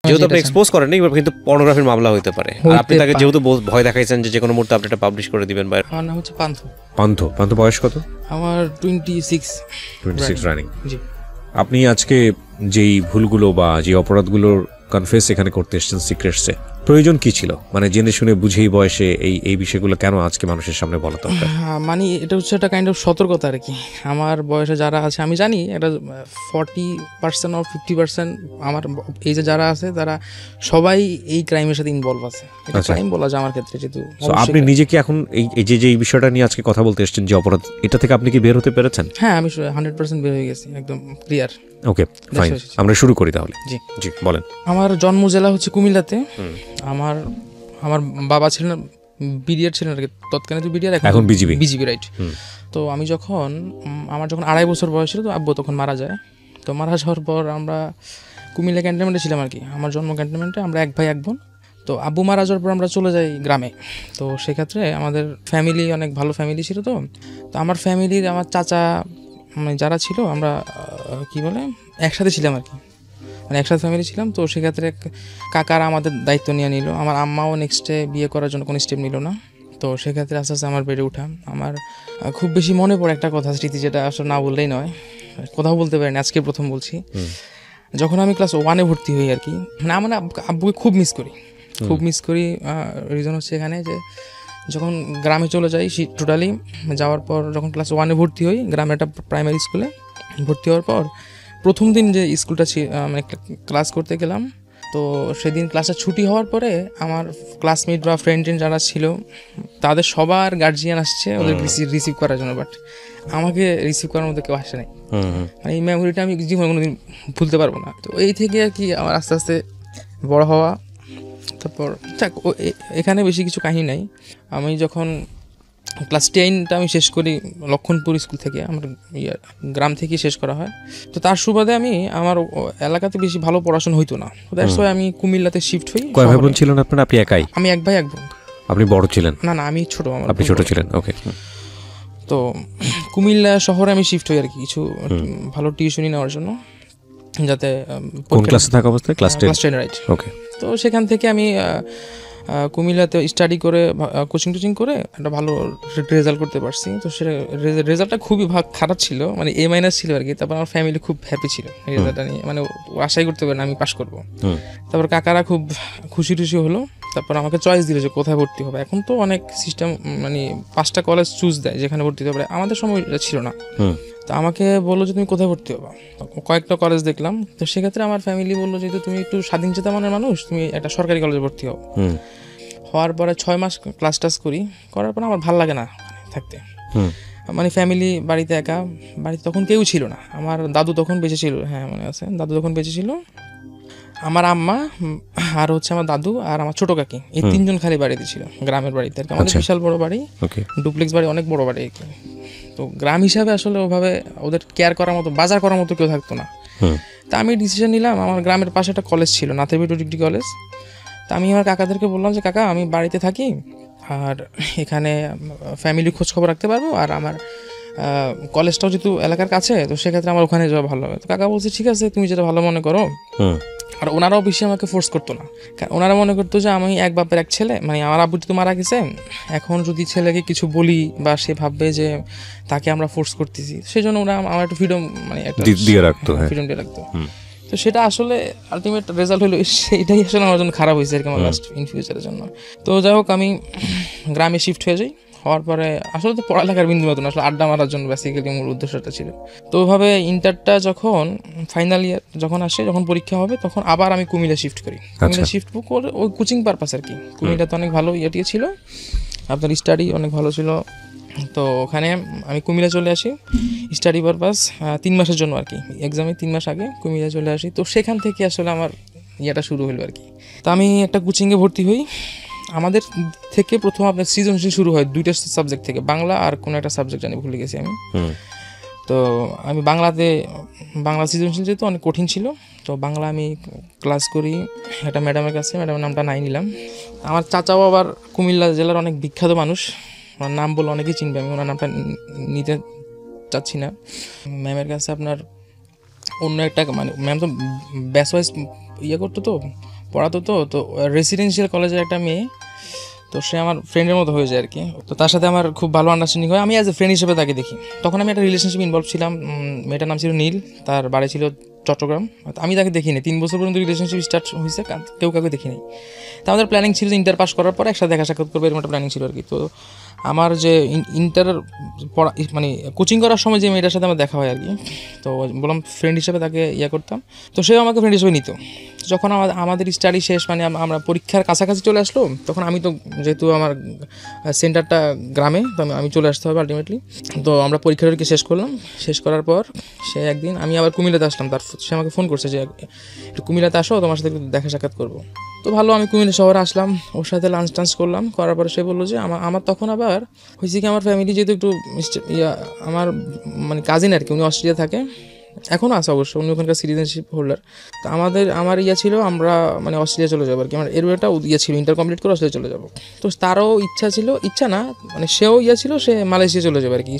যেহেতু আপনি এক্সপোজ করেন এবার কিন্তু পর্নোগ্রাফির মামলা হতে পারে, আর আপনি তাকে যেহেতু ভয় দেখাইছেন যে কোনো মুহূর্তে আপনি এটা পাবলিশ করে দিবেন। আমার নাম হচ্ছে পান্থ। পান্থ বয়স কত? আমার 26 রানিং। জি। আপনি আজকে যেই ভুলগুলো বা যে অপরাধগুলোর কনফেস এখানে করতে এসেছেন সিক্রেটসে, প্রয়োজন কি ছিল? মানে জেনে শুনে বুঝেই বয়সে এই বিষয়গুলো কেন আজকে মানুষের সামনে বলা দরকার? মানে এটা হচ্ছে একটা কাইন্ড অফ সতর্কতা আর কি। আমার বয়সে যারা আছে আমি জানি এটা 40% or 50% আমার এই যে যারা আছে তারা সবাই এই ক্রাইমের সাথে ইনভলভ আছে। এটা ক্রাইম বলা যায় আমার ক্ষেত্রে। যেহেতু আপনি নিজে কি এখন এই যে বিষয়টা নিয়ে আজকে কথা বলতে এসেছেন যে অপরাধ, এটা থেকে আপনি কি বের হতে পেরেছেন? হ্যাঁ, আমি 100% বের হয়ে গেছি, একদম ক্লিয়ার। ওকে ফাইন, আমরা শুরু করি তাহলে। জি জি বলেন। আমার জন্ম জেলা হচ্ছে কুমিল্লাতে। আমার বাবা ছিলেন বিডিআর ছিলেন আর কি, তৎকালীন বিডিআর, এখন বিজিবি রাইট। তো আমি আমার যখন 2.5 বছর বয়স ছিল তো আব্বু তখন মারা যায়। তো মারা যাওয়ার পর আমরা কুমিল্লা ক্যান্টনমেন্টে ছিলাম আর কি, আমার জন্ম ক্যান্টনমেন্টে। আমরা 1 ভাই 1 বোন। তো আব্বু মারা যাওয়ার পর আমরা চলে যাই গ্রামে। তো সেক্ষেত্রে আমাদের ফ্যামিলি অনেক ভালো ফ্যামিলি ছিল। তো আমার ফ্যামিলির আমার চাচা যারা ছিল আমরা কি বলে একসাথে ছিলাম আর কি, মানে একসাথে ফ্যামিলি ছিলাম। তো সেক্ষেত্রে কাকারা আমাদের দায়িত্ব নিয়ে নিল। আমার আম্মাও নেক্সটে বিয়ে করার জন্য কোনো স্টেপ নিল না। তো সেক্ষেত্রে আস্তে আস্তে আমার বেড়ে ওঠা। আমার খুব বেশি মনে পড়ে একটা কথা, স্মৃতি, যেটা আসলে না বললেই নয়, কোথাও বলতে পারিনি, আজকে প্রথম বলছি। যখন আমি ক্লাস 1-এ ভর্তি হই আর কি, মানে আমার আব্বুকে খুব মিস করি। রিজন হচ্ছে এখানে যে যখন গ্রামে চলে যাই টোটালি, যাওয়ার পর যখন ক্লাস 1-এ ভর্তি হই গ্রামে একটা প্রাইমারি স্কুলে, ভর্তি হওয়ার পর প্রথম দিন যে স্কুলটা মানে ক্লাস করতে গেলাম, তো সেদিন ক্লাসটা ছুটি হওয়ার পরে আমার ক্লাসমেট বা ফ্রেন্ড যারা ছিল তাদের সবার গার্জিয়ান আসছে ওদের রিসিভ করার জন্য, বাট আমাকে রিসিভ করার মধ্যে কেউ আসে নাই। মানে এই মেমোরিটা আমি জীবনে কোনোদিন ভুলতে পারবো না। তো এই থেকে আর কি আমার আস্তে আস্তে বড় হওয়া। তারপর এখানে বেশি কিছু কাহিনী নাই। আমি যখন ক্লাস 10টা আমি শেষ করি লক্ষণপুর স্কুল থেকে, আমার গ্রাম থেকে শেষ করা হয়। তো তার সুবাদে আমার এলাকাতে বেশি ভালো পড়াশোনা হইতো না, দ্যাটস ওয়াই আমি কুমিল্লাতে শিফট হই। কয় ভাই বোন ছিলেন আপনারা? আপনি একাই? আমি 1 ভাই 1 বোন। আপনি বড় ছিলেন? না, আমি ছোট। আপনি ছোট ছিলেন, ওকে। তো কুমিল্লা শহরে আমি শিফট হই আর কি কিছু ভালো টিউশনি নেওয়ার জন্য, যাতে কোন ক্লাসে থাকা অবস্থায়? Class 10 right. ওকে। তো সেখান থেকে আমি কুমিল্লাতে স্টাডি করে কোচিং করে একটা ভালো রেজাল্ট করতে পারছি। তো সে রেজাল্টটা খুবই খারাপ ছিল, মানে A- ছিল আর কি। তারপর আমার ফ্যামিলি খুব হ্যাপি ছিল এই রেজাল্টটা নিয়ে, মানে আশাই করতে পারে না আমি পাস করবো। তারপর কাকারা খুব খুশি হলো। তারপর আমাকে চয়েস দিল যে কোথায় ভর্তি হবে। এখন তো অনেক সিস্টেম, মানে 5টা কলেজ চুজ দেয় যেখানে ভর্তি হতে পারে, আমাদের সময় এটা ছিল না। তো আমাকে বললো যে তুমি কোথায় ভর্তি হবা, কয়েকটা কলেজ দেখলাম। তো সেক্ষেত্রে আমার ফ্যামিলি বললো যে তুমি একটু স্বাধীন চেতা মনের মানুষ, তুমি একটা সরকারি কলেজে ভর্তি হও। হওয়ার পরে 6 মাস ক্লাস টাস করার পর আমার ভালো লাগে না থাকতে, মানে ফ্যামিলি বাড়িতে একা, বাড়িতে তখন কেউ ছিল না। আমার দাদু তখন বেঁচে ছিল, হ্যাঁ মনে আছে, দাদু তখন বেঁচে ছিল। আমার আম্মা আর হচ্ছে আমার দাদু আর আমার ছোট কাকি, এই 3জন খালি বাড়িতে ছিল গ্রামের বাড়িতে আর কি। আমাদের বিশাল বড় বাড়ি, ডুপ্লেক্স বাড়ি, অনেক বড় বাড়ি আর কি। তো গ্রাম হিসাবে আসলে ওভাবে ওদের কেয়ার করার মতো, বাজার করার মতো কেউ থাকতো না। তা আমি ডিসিশন নিলাম, আমার গ্রামের পাশে একটা কলেজ ছিল, নাথেরবিটু ডিগ্রি কলেজ। তা আমি আমার কাকাদেরকে বললাম যে কাকা আমি বাড়িতে থাকি আর এখানে ফ্যামিলি খোঁজ খবর রাখতে পারবো, আর আমার কলেজটাও যেহেতু এলাকার কাছে, তো সেক্ষেত্রে আমার ওখানে যাওয়া ভালো হবে। তো কাকা বলছে ঠিক আছে, তুমি যেটা ভালো মনে করো। আর ওনারাও বেশি আমাকে ফোর্স করতো না, কারণ ওনারা মনে করতো যে আমি এক বাপের এক ছেলে, মানে আমার আব্বু তো মারা গেছে, এখন যদি ছেলেকে কিছু বলি বা সে ভাববে যে তাকে আমরা ফোর্স করতেছি, সেই জন্য ওরা আমার একটু ফ্রিডম, মানে একটা দিয়ে রাখতো। তো সেটা আসলে আলটিমেট রেজাল্ট হলো সেইটাই আসলে আমার জন্য খারাপ হয়েছে আর কি, আমার লাস্ট ইন ফিউচারের জন্য। তো যাই হোক, আমি গ্রামে শিফট হয়ে যাই। হওয়ার পরে আসলে তো পড়ালেখার বিন্দু মতো না, আসলে আড্ডা মারার জন্য বেসিক্যালি মূল উদ্দেশ্যটা ছিল। তো ওইভাবে ইন্টারটা যখন ফাইনাল ইয়ার যখন আসে, যখন পরীক্ষা হবে, তখন আবার আমি কুমিল্লা শিফট করি। কুমিল্লা শিফট করে ওই কোচিং পারপাস আর কি। কুমিল্লাতে অনেক ভালো ইয়েটিয়ে ছিল, আপনার স্টাডি অনেক ভালো ছিল। তো ওখানে আমি কুমিল্লা চলে আসি স্টাডি পারপাস 3 মাসের জন্য আর কি, এক্সামে 3 মাস আগে কুমিল্লা চলে আসি। তো সেখান থেকে আসলে আমার ইয়েটা শুরু হলো আর কি। তো আমি একটা কোচিংয়ে ভর্তি হই। আমাদের থেকে প্রথম আপনার সৃজনশীল শুরু হয় 2টা সাবজেক্ট থেকে, বাংলা আর কোনো একটা সাবজেক্ট জানি, ভুলে গেছি আমি। তো আমি বাংলা সৃজনশীল যেহেতু অনেক কঠিন ছিল, তো বাংলা আমি ক্লাস করি একটা ম্যাডামের কাছে, ম্যাডামের নামটা নাই নিলাম। আমার চাচাও আবার কুমিল্লা জেলার অনেক বিখ্যাত মানুষ, ওনার নাম বলে অনেকেই চিনবে, আমি ওনার নামটা নিতে চাচ্ছি না। ম্যামের কাছে আপনার অন্য একটা, মানে ম্যাম তো ব্যাচ ওয়াইজ ইয়ে করতো, তো পড়াতো তো রেসিডেন্সিয়াল কলেজের একটা মেয়ে, তো সে আমার ফ্রেন্ডের মতো হয়ে যায় আর কি। তো তার সাথে আমার খুব ভালো আন্ডারস্ট্যান্ডিং হয়, আমি অ্যাজ এ ফ্রেন্ড হিসেবে তাকে দেখি। তখন আমি একটা রিলেশনশিপ ইনভলভ ছিলাম, মেয়েটার নাম ছিল নীল, তার বাড়ি ছিল চট্টগ্রাম। আমি তাকে দেখিনি, 3 বছর পর্যন্ত রিলেশনশিপ স্টার্ট হয়েছে, কেউ কাউকে দেখিনি। তো আমাদের প্ল্যানিং ছিল যে ইন্টার পাস করার পরে একসাথে দেখা সাক্ষাৎ করবে, এরকম একটা প্ল্যানিং ছিল আর কি। তো আমার যে ইন্টার পড়া মানে কোচিং করার সময় যে মেয়েটার সাথে আমার দেখা হয় আর কি, তো বললাম ফ্রেন্ড হিসেবে তাকে করতাম। তো সেও আমাকে ফ্রেন্ড হিসেবে নিত। যখন আমাদের স্টাডি শেষ, মানে আমরা পরীক্ষার কাছাকাছি চলে আসলো, তখন আমি তো যেহেতু আমার সেন্টারটা গ্রামে, তো আমি চলে আসতে হবে আলটিমেটলি। তো আমরা পরীক্ষাটা শেষ করলাম, শেষ করার পর সে একদিন, আমি আবার কুমিল্লাতে আসলাম, সে আমাকে ফোন করছে যে একটু কুমিল্লাতে আসো, তোমার সাথে একটু দেখা সাক্ষাৎ করবো। তো ভালো, আমি কুমিল্লা শহরে আসলাম, ওর সাথে লাঞ্চ টাঞ্চ করলাম, করার পরে সে বললো যে আমার তখন আবার হয়েছে কি, আমার ফ্যামিলি যেহেতু একটু আমার মানে কাজিন আর কি, উনি অস্ট্রেলিয়া থাকে, এখনও আছে অবশ্য, উনি ওখানকার সিটিজেনশিপ হোল্ডার। তো আমার ছিল আমরা মানে অস্ট্রেলিয়া চলে যাবো আর কি, আমার এর একটা ছিল ইন্টার কমপ্লিট করে অস্ট্রেলিয়া চলে যাবো। তো তারও ইচ্ছা না, মানে সেও ছিল সে মালয়েশিয়া চলে যাবে আর কি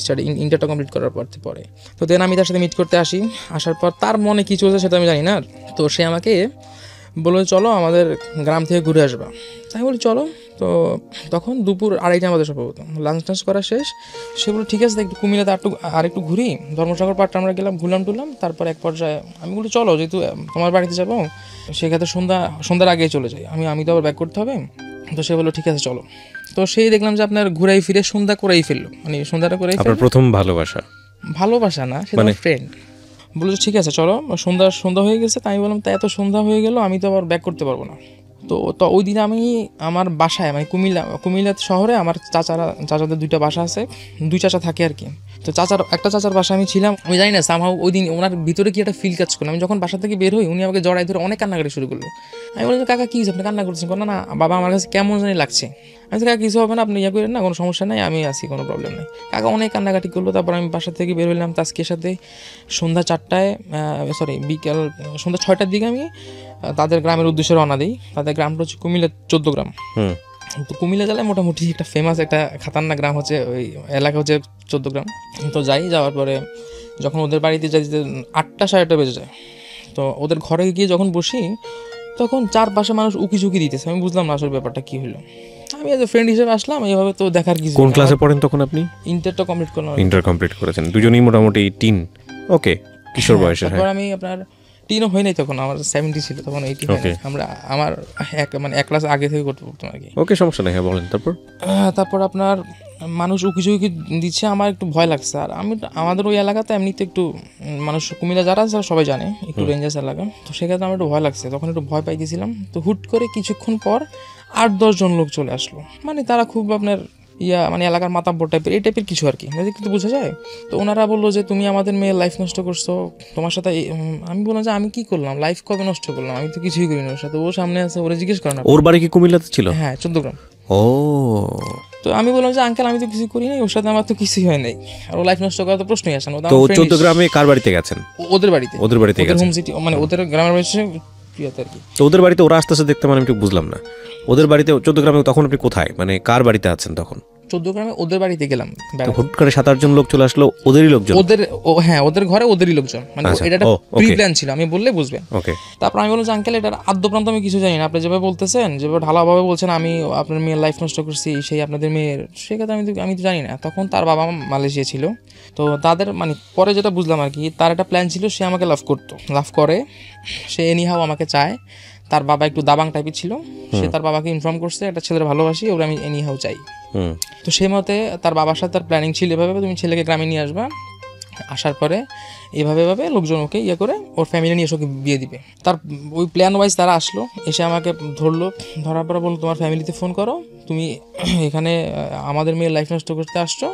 ইন্টারটা কমপ্লিট করার পরে। তো দেন আমি তার সাথে মিট করতে আসি, আসার পর তার মনে কী চলছে সেটা আমি জানি না। তো সে আমাকে বললো চলো আমাদের গ্রাম থেকে ঘুরে আসবা। তাই বলি চলো। তো তখন দুপুর 2:30 আমাদের সম্ভবত লাঞ্চ টাঞ্চ করা শেষ। সে বললো ঠিক আছে, একটু কুমিল্লাতে আরেকটু ঘুরি, ধর্মসাগর পার্কটা আমরা গেলাম, ঘুরলাম টুরলাম। তারপর এক পর্যায়ে আমি বলি চলো, যেহেতু তোমার বাড়িতে যাবো, সেক্ষেত্রে সন্ধ্যার আগেই চলে যাই, আমি তো আবার ব্যাক করতে হবে। তো সে বললো ঠিক আছে চলো। তো সেই দেখলাম যে আপনার ঘুরাই ফিরে সন্ধ্যা করেই ফেললো, মানে সন্ধ্যাটা করেই ফেললো। প্রথম ভালোবাসা না, সেটা মানে ফ্রেন্ড। বললো ঠিক আছে চলো, সন্ধ্যা হয়ে গেছে। তাই আমি বললাম তাই এত সন্ধ্যা হয়ে গেল, আমি তো আবার ব্যাক করতে পারবো না। তো ওই দিন আমি আমার বাসায়, মানে কুমিল্লা শহরে আমার চাচাদের 2টা বাসা আছে, 2 চাচা থাকে আর কি। তো একটা চাচার বাসা আমি ছিলাম, আমি জানি না সামহাউ ওই দিন ওনার ভিতরে কি একটা ফিল কাজ করলো। আমি যখন বাসা থেকে বের হই, উনি আমাকে জড়াই ধরে অনেক কান্নাকাটি শুরু করলো। আমি বললাম কাকা কী আপনি কান্না করছেন? না বাবা, আমার কাছে কেমন জানি লাগছে। আমি কাকা কিছু হবে না, আপনি করেন না, কোনো সমস্যা নাই, আমি আছি, কোনো প্রবলেম নেই। কাকা অনেক কান্নাকাটি করলো। তারপর আমি বাসা থেকে বের হইলাম তাস্কির সাথে। সন্ধ্যা 6টার দিকে আমি তাদের গ্রামের উদ্দেশ্যে রওনা দিই। তাদের গ্রামটা হচ্ছে কুমিল্লা 14 গ্রাম। তো কুমিল্লা জেলায় মোটামুটি একটা ফেমাস একটা খাতারনাক গ্রাম হচ্ছে, ওই এলাকা হচ্ছে 14 গ্রাম। তো যাওয়ার পরে যখন ওদের বাড়িতে যাইতে 8টা 8:30 বেজে যায়। তো ওদের ঘরে গিয়ে যখন বসি, তখন চারপাশে মানুষ উকি ঝুঁকি দিতেছে। আমি বুঝলাম না আসলে ব্যাপারটা কী হলো। আমি এজ এ ফ্রেন্ড হিসেবে আসলাম, এইভাবে তো দেখার কিছু। কোন ক্লাসে পড়েন তখন আপনি? ইন্টারটা কমপ্লিট করলাম। ইন্টার কমপ্লিট করেছেন, দুজনেই মোটামুটি টিন, ওকে, কিশোর বয়সের। তারপর আমি আপনার টিনও হয় নাই তখন, আমার 70 ছিল তখন, 80 হয়। আমার এক ক্লাস আগে থেকে করতে পড়তাম আর কি। ওকে, সমস্যা নেই, হ্যাঁ বলেন। তারপর আপনার মানুষ উকি দিচ্ছে, আমার একটু ভয় লাগছে। আর আমাদের ওই এলাকাতে এমনিতে একটু মানুষ, কুমিল্লা যারা আছে সবাই জানে, একটু ডেঞ্জারাস এলাকা। তো সেক্ষেত্রে আমার একটু ভয় লাগছে, তখন একটু ভয় পাইতেছিলাম। তো হুট করে কিছুক্ষণ পর 8-10 জন লোক চলে আসলো, মানে তারা খুব আপনার মানে এলাকার মাতাব্বর টাইপের, এই টাইপের কিছু আর কি, কিন্তু বোঝা যায়। তো ওনারা বললো যে তুমি আমাদের মেয়ের লাইফ নষ্ট করছো, তোমার সাথে। আমি বললাম যে আমি কি করলাম, লাইফ কবে নষ্ট করলাম, আমি তো কিছুই করিনি ওর সাথে। ও সামনে আছে, ওরা জিজ্ঞেস করেন। ওর বাড়ি কি কুমিল্লাতে ছিল? হ্যাঁ, 14 গ্রাম। ও, তো আমি বললাম যে আঙ্কেল আমি তো কিছু করি নাই, ওর সাথে আমার তো কিছুই হয় নাই, আর ও লাইফ নষ্ট করার তো প্রশ্নই আসে না। তো 14 গ্রামে কার বাড়িতে গেছেন? ওদের বাড়িতে গেছেন, হোম সিটি, মানে ওদের গ্রামের বাড়িতে আর কি। তো ওদের বাড়িতে ওরা আসতেছে দেখতে, মানে আমি ঠিক বুঝলাম না। ওদের বাড়িতে 14 গ্রামে তখন আপনি কোথায়, মানে কার বাড়িতে আছেন তখন? 14 গ্রামে ওদের বাড়িতে গেলাম। হুট করে 7-8 জন লোক চলে আসলো, ওদেরই লোকজন? হ্যাঁ, ওদের ঘরে ওদেরই লোকজন, মানে এটা একটা প্রি প্ল্যান ছিল, আমি বললে বুঝবেন। ওকে। তারপর আমি বললাম যে আঙ্কেল এটার আদ্যপ্রান্ত আমি কিছু জানি না, আপনি যেভাবে বলতেছেন, যেভাবে ঢালাভাবে বলছেন আমি আপনার মেয়ের লাইফ নষ্ট করছি, সেই আপনাদের মেয়ের, সেক্ষেত্রে আমি তো জানি না। তখন তার বাবা মালয়েশিয়া ছিল। তো তাদের মানে পরে যেটা বুঝলাম আর কি, তার একটা প্ল্যান ছিল, সে আমাকে লাভ করে, সে এনিহাও আমাকে চায়। তার বাবা একটু দাবাং টাইপের ছিল, সে তার বাবাকে ইনফর্ম করছে একটা ছেলের ভালোবাসি, ওরা আমি এনিহাও চাই। তো সেই মতে তার বাবার সাথে তার প্ল্যানিং ছিল এভাবে, তুমি ছেলেকে গ্রামে নিয়ে আসবা, আসার পরে এভাবে লোকজন ওকে করে ওর ফ্যামিলি নিয়ে এসে ওকে বিয়ে দিবে। তার ওই প্ল্যান ওয়াইজ তারা আসলো, এসে আমাকে ধরার পরে বললো তোমার ফ্যামিলিতে ফোন করো, তুমি এখানে আমাদের মেয়ের লাইফ নষ্ট করতে আসছো,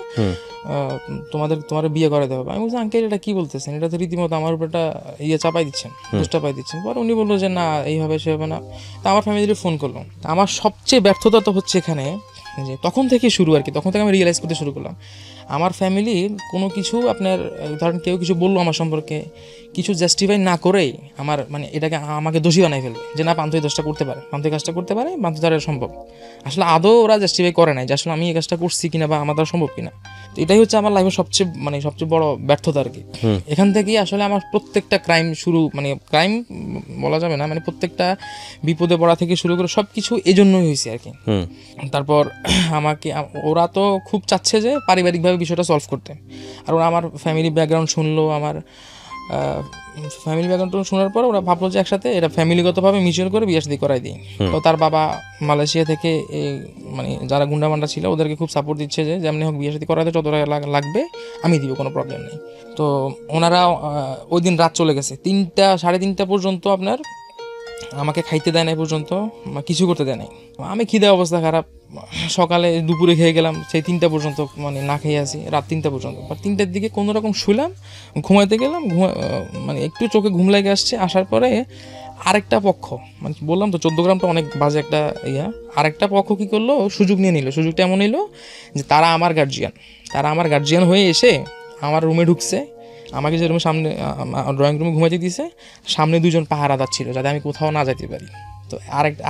তোমার বিয়ে করাতে হবে। আমি বলছি আঙ্কেল এটা কি বলতেছেন, এটা তো রীতিমতো আমার উপর একটা চাপাই দিচ্ছেন, চাপাই দিচ্ছেন। পরে উনি বললো যে না, এইভাবে সে হবে না। তা আমার ফ্যামিলিতে ফোন করলো। আমার সবচেয়ে ব্যর্থতা তো হচ্ছে এখানে যে তখন থেকে শুরু আর কি, তখন থেকে আমি রিয়েলাইজ করতে শুরু করলাম আমার ফ্যামিলির কোনো কিছু আপনার ধরেন কেউ কিছু বললো আমার সম্পর্কে, কিছু জাস্টিফাই না করেই আমার মানে এটাকে আমাকে দোষী বানাই ফেলবে, যে না পান্থ এই দোষটা করতে পারে, পান্থ এই কাজটা করতে পারে, পান্থ দ্বারা সম্ভব। আসলে আদৌ ওরা জাস্টিফাই করে নাই যে আসলে আমি এই কাজটা করছি কিনা বা আমার দ্বারা সম্ভব কিনা। তো এটাই হচ্ছে আমার লাইফের সবচেয়ে বড় ব্যর্থতা আর কি। এখান থেকেই আসলে আমার প্রত্যেকটা ক্রাইম শুরু, মানে ক্রাইম বলা যাবে না, মানে প্রত্যেকটা বিপদে পড়া থেকে শুরু করে সব কিছু এই জন্যই হয়েছে আর কি। তারপর আমাকে ওরা তো খুব চাচ্ছে যে পারিবারিকভাবে বিষয়টা সলভ করতে, আর ওরা আমার ফ্যামিলি ব্যাকগ্রাউন্ড শুনলো, আমার ফ্যামিলি ব্যাকগ্রাউন্ড শোনার পর ওরা ভাবলো যে একসাথে এটা ফ্যামিলিগতভাবে মিউচুয়াল করে বিয়ে শাদী করাই দিই। তো তার বাবা মালয়েশিয়া থেকে মানে যারা গুন্ডামান্ডা ছিল ওদেরকে খুব সাপোর্ট দিচ্ছে যে যেমনি হোক বিয়ে শাদী করাতে যত টাকা লাগবে আমি দিব, কোনো প্রবলেম নেই। তো ওনারা ওই দিন রাত চলে গেছে 3টা 3:30 পর্যন্ত আপনার আমাকে খাইতে দেয় নাই, পর্যন্ত কিছু করতে দেয় নাই। আমি খিদে অবস্থা খারাপ, সকালে দুপুরে খেয়ে গেলাম, সেই 3টা পর্যন্ত মানে না খেয়ে আসি, রাত 3টা পর্যন্ত। 3টার দিকে কোনো রকম শুলাম, ঘুমাইতে গেলাম, মানে একটু চোখে ঘুম লেগে আসছে। আসার পরে আরেকটা পক্ষ, মানে বললাম তো 14 গ্রামটা অনেক বাজে একটা আরেকটা পক্ষ কী করলো, সুযোগ নিয়ে নিল। সুযোগটা এমন নিল যে তারা আমার গার্জিয়ান হয়ে এসে আমার রুমে ঢুকছে, আমাকে যে রুমের সামনে ড্রয়িং রুমে ঘুমাইতে দিয়েছে, সামনে 2জন পাহারাদার ছিল যাতে আমি কোথাও না যেতে পারি। তো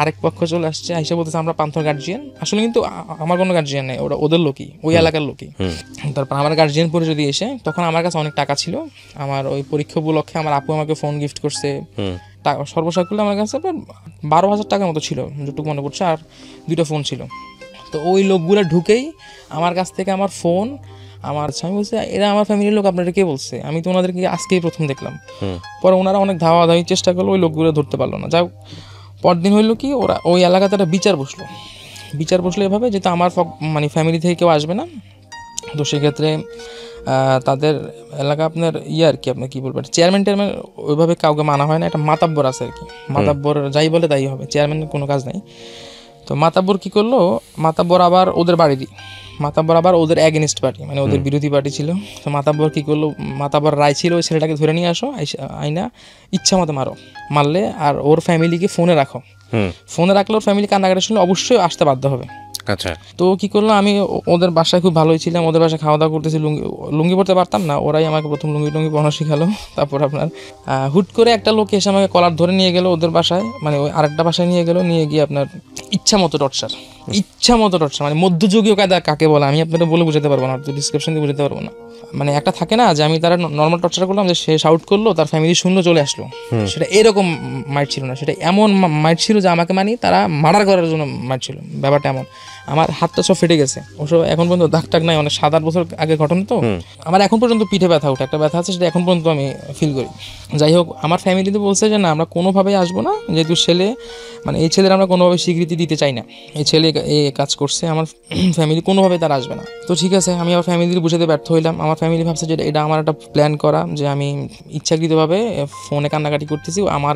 আরেক পক্ষ চলে আসছে, আইসা বলতেছে আমরা পান্থর গার্জিয়ান। আসলে কিন্তু আমার কোনো গার্জিয়ান নেই, ওরা ওদের লোকই, ওই এলাকার লোকই। তারপর আমার গার্জিয়ান পরিচয় দিয়ে এসে, তখন আমার কাছে অনেক টাকা ছিল, আমার ওই পরীক্ষা উপলক্ষে আমার আপু আমাকে ফোন গিফট করছে, সর্বসাকুল্য আমার কাছে 12,000 টাকার মতো ছিল যতটুকু মনে পড়ছে, আর 2টা ফোন ছিল। তো ওই লোকগুলো ঢুকেই আমার কাছ থেকে আমার ফোন, আমি বলছি এরা আমার ফ্যামিলির লোক, আপনারা কে বলছে? আমি তো ওনাদেরকে আজকেই প্রথম দেখলাম। পরে ওনারা অনেক ধাওয়াধাওয়ির চেষ্টা করলো, ওই লোকগুলো ধরতে পারলো না। যাই হোক, পরদিন হইলো কি, ওরা ওই এলাকাতে একটা বিচার বসলো এভাবে, যেহেতু আমার মানে ফ্যামিলি থেকে কেউ আসবে না, তো সেক্ষেত্রে তাদের এলাকা আপনার আর কি, আপনার কী বলবেন, চেয়ারম্যান ওইভাবে কাউকে মানা হয় না, একটা মাতাব্বর আছে আর কি। মাতাব্বর যাই বলে তাই হবে, চেয়ারম্যানের কোনো কাজ নাই। তো মাতাব্বর কী করলো, মাতাব্বর আবার ওদের অ্যাগেনিস্ট পার্টি, মানে ওদের বিরোধী পার্টি ছিল। তো মাতাব্বর কী করলো, মাতাব্বর রায় ছিল ওই ছেলেটাকে ধরে নিয়ে আসো, আইনা ইচ্ছা মতো মারলে, আর ওর ফ্যামিলিকে ফোনে রাখলে ওর ফ্যামিলি কান্নাকাটি শুনলে অবশ্যই আসতে বাধ্য হবে। আচ্ছা। তো কী করলো, আমি ওদের বাসায় খুব ভালোই ছিলাম, ওদের বাসায় খাওয়া দাওয়া করতেছি, লুঙ্গি পরতে পারতাম না, ওরাই আমাকে প্রথম লুঙ্গি পরা শিখালো। তারপর আপনার হুট করে একটা লোক এসে আমাকে কলার ধরে নিয়ে গেলো ওদের বাসায়, মানে ওই আরেকটা বাসায় নিয়ে গিয়ে আপনার ইচ্ছা মতো টর্চার, মানে মধ্যযুগীয় কায়দা কাকে বলে আমি আপনাদের বলে বুঝাতে পারবো না, ডিসক্রিপশন দিয়ে বুঝাতে পারবো না। মানে একটা থাকে না যে আমি তারা নর্মাল টর্চার করলাম, যে সে শাউট করলো, তার ফ্যামিলি শূন্য চলে আসলো, সেটা এরকম মাইট ছিল না, সেটা এমন মাইট ছিল যে আমাকে তারা মার্ডার করার জন্য মাইট ছিল। ব্যাপারটা এমন, আমার হাতটা সব ফেটে গেছে, ওসব এখন পর্যন্ত দাগ টাগ নাই, অনেক 7-8 বছর আগে ঘটনা। তো আমার এখন পর্যন্ত পিঠে ব্যথা ওঠে, একটা ব্যথা আছে, সেটা এখন পর্যন্ত আমি ফিল করি। যাই হোক, আমার ফ্যামিলিতে বলছে যে না, আমরা কোনোভাবেই আসবো না, যেহেতু মানে এই ছেলের আমরা কোনোভাবে স্বীকৃতি দিতে চাই না, এই ছেলে এই কাজ করছে, আমার ফ্যামিলি কোনোভাবে তারা আসবে না। তো ঠিক আছে, আমি আমার ফ্যামিলির বুঝাতে ব্যর্থ হইলাম। আমার ফ্যামিলি ভাবছে যে এটা আমার একটা প্ল্যান করা, যে আমি ইচ্ছাকৃতভাবে ফোনে কান্নাকাটি করতেছি, আমার